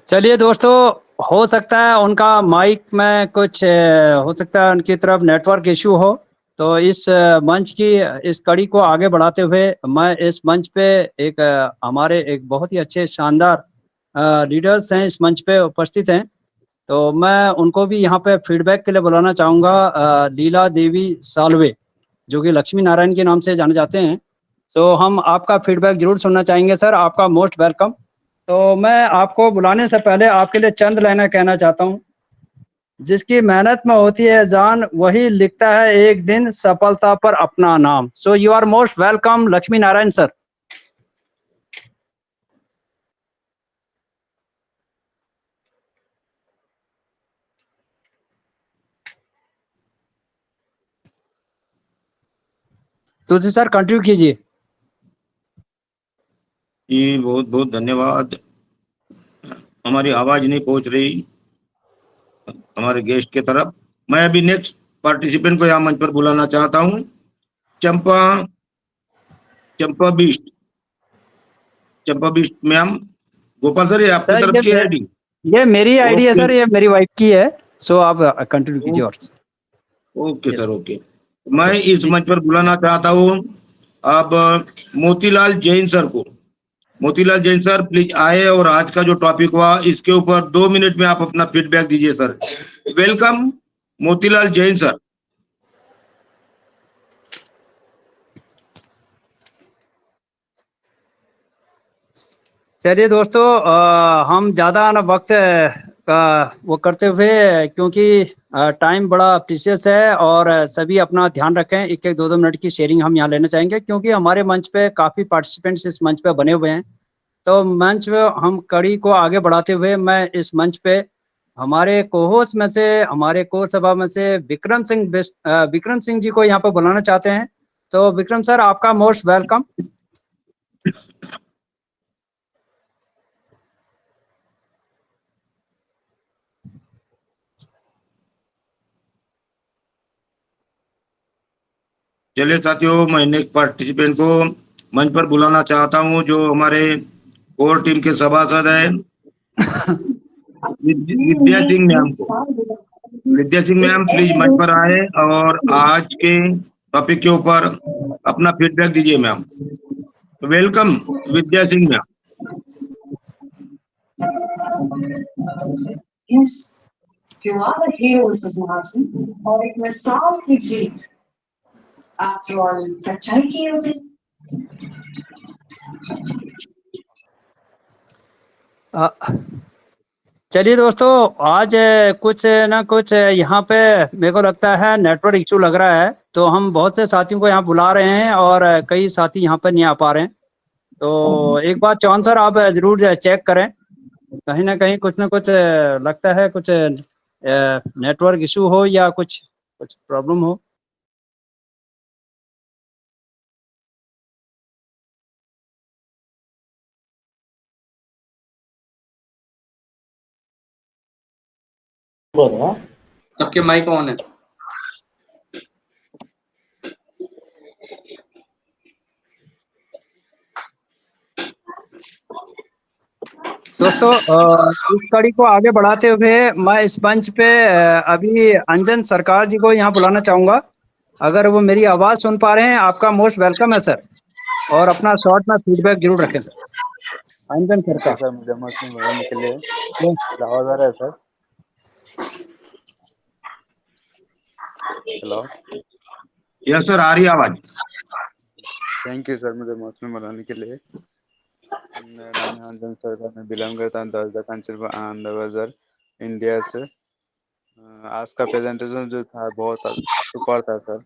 चलिए दोस्तों, हो सकता है उनका माइक में कुछ हो सकता है उनकी तरफ नेटवर्क इश्यू हो, तो इस मंच की इस कड़ी को आगे बढ़ाते हुए मैं इस मंच पे एक हमारे एक बहुत ही अच्छे शानदार लीडर्स हैं इस मंच पे उपस्थित हैं, तो मैं उनको भी यहाँ पे फीडबैक के लिए बुलाना चाहूँगा। लीला देवी सालवे, जो कि लक्ष्मी नारायण के नाम से जाने जाते हैं। सो हम आपका फीडबैक जरूर सुनना चाहेंगे सर, आपका मोस्ट वेलकम। तो मैं आपको बुलाने से पहले आपके लिए चंद लाइनें कहना चाहता हूँ। जिसकी मेहनत में होती है जान, वही लिखता है एक दिन सफलता पर अपना नाम। So you are most welcome Laxmi Narayan sir. Tulsi sir continue कीजिए। जी बहुत बहुत धन्यवाद। हमारी आवाज नहीं पहुंच रही हमारे गेस्ट के तरफ। मैं अभी नेक्स्ट पार्टिसिपेंट को यहाँ मंच पर बुलाना चाहता हूँ। चंपा बिस्ट मैम। गोपाल सर, ये आपकी तरफ की आईडी? ये मेरी आईडी है सर, ये मेरी वाइफ की है। सो आप कंटिन्यू कीजिए। और ओके सर, ओके। मैं इस मंच पर बुलाना चाहता हूँ अब मोतीलाल जैन सर को। मोतीलाल जैन सर प्लीज आए और आज का जो टॉपिक हुआ इसके ऊपर 2 मिनट में आप अपना फीडबैक दीजिए sir. Welcome Motilal Jain sir. चलिए दोस्तों, हम ज़्यादा ना वक्त का वो करते हुए, क्योंकि टाइम बड़ा प्रीशियस है और सभी अपना ध्यान रखें, एक एक 2-2 मिनट की शेयरिंग हम यहाँ लेना चाहेंगे, क्योंकि हमारे मंच पे काफ़ी पार्टिसिपेंट्स इस मंच पे बने हुए हैं। तो मंच पे हम कड़ी को आगे बढ़ाते हुए मैं इस मंच पे हमारे को-होस्ट में से, हमारे को-सभा में से विक्रम सिंह जी को यहाँ पे बुलाना चाहते हैं। तो विक्रम सर, आपका मोस्ट वेलकम। चलिए साथियों, मैं नेक्स्ट पार्टिसिपेंट को मंच पर बुलाना चाहता हूं, जो हमारे कोर टीम के सभासद हैं, विद्या सिंह मैम को। विद्या सिंह मैम प्लीज मंच पर आए और आज के टॉपिक के ऊपर अपना फीडबैक दीजिए ma'am. Welcome Vidya Singh ma'am. Yes, you are the hero, Mrs. Mahajan, और एक मिसाल की जीत। After all, सच्चाई की होती। चलिए दोस्तों, आज कुछ ना कुछ यहाँ पे मेरे को लगता है नेटवर्क इशू लग रहा है, तो हम बहुत से साथियों को यहाँ बुला रहे हैं और कई साथी यहाँ पर नहीं आ पा रहे हैं। तो एक बार चौहान सर, आप जरूर चेक करें, कहीं ना कहीं कुछ ना कुछ लगता है, कुछ नेटवर्क इशू हो या कुछ प्रॉब्लम हो। सबके माइक ऑन है। दोस्तों, इस कड़ी को आगे बढ़ाते हुए मैं इस मंच पे अभी अंजन सरकार जी को यहाँ बुलाना चाहूंगा। अगर वो मेरी आवाज सुन पा रहे हैं, आपका मोस्ट वेलकम है सर, और अपना शॉर्ट में फीडबैक जरूर रखें सर। अंजन सरकार। सर, मुझे मौसम बढ़ाने के लिए आवाज आ रहा है सर? हेलो, यस सर, आ रही आवाज। थैंक यू सर मुझे मौसम बढ़ाने के लिए। मेरा नाम अंजन सरकार, मैं बिलोंग करता हूँ दर्जन आनंद बाजार इंडिया से। आज का प्रेजेंटेशन जो था बहुत सुपर था सर।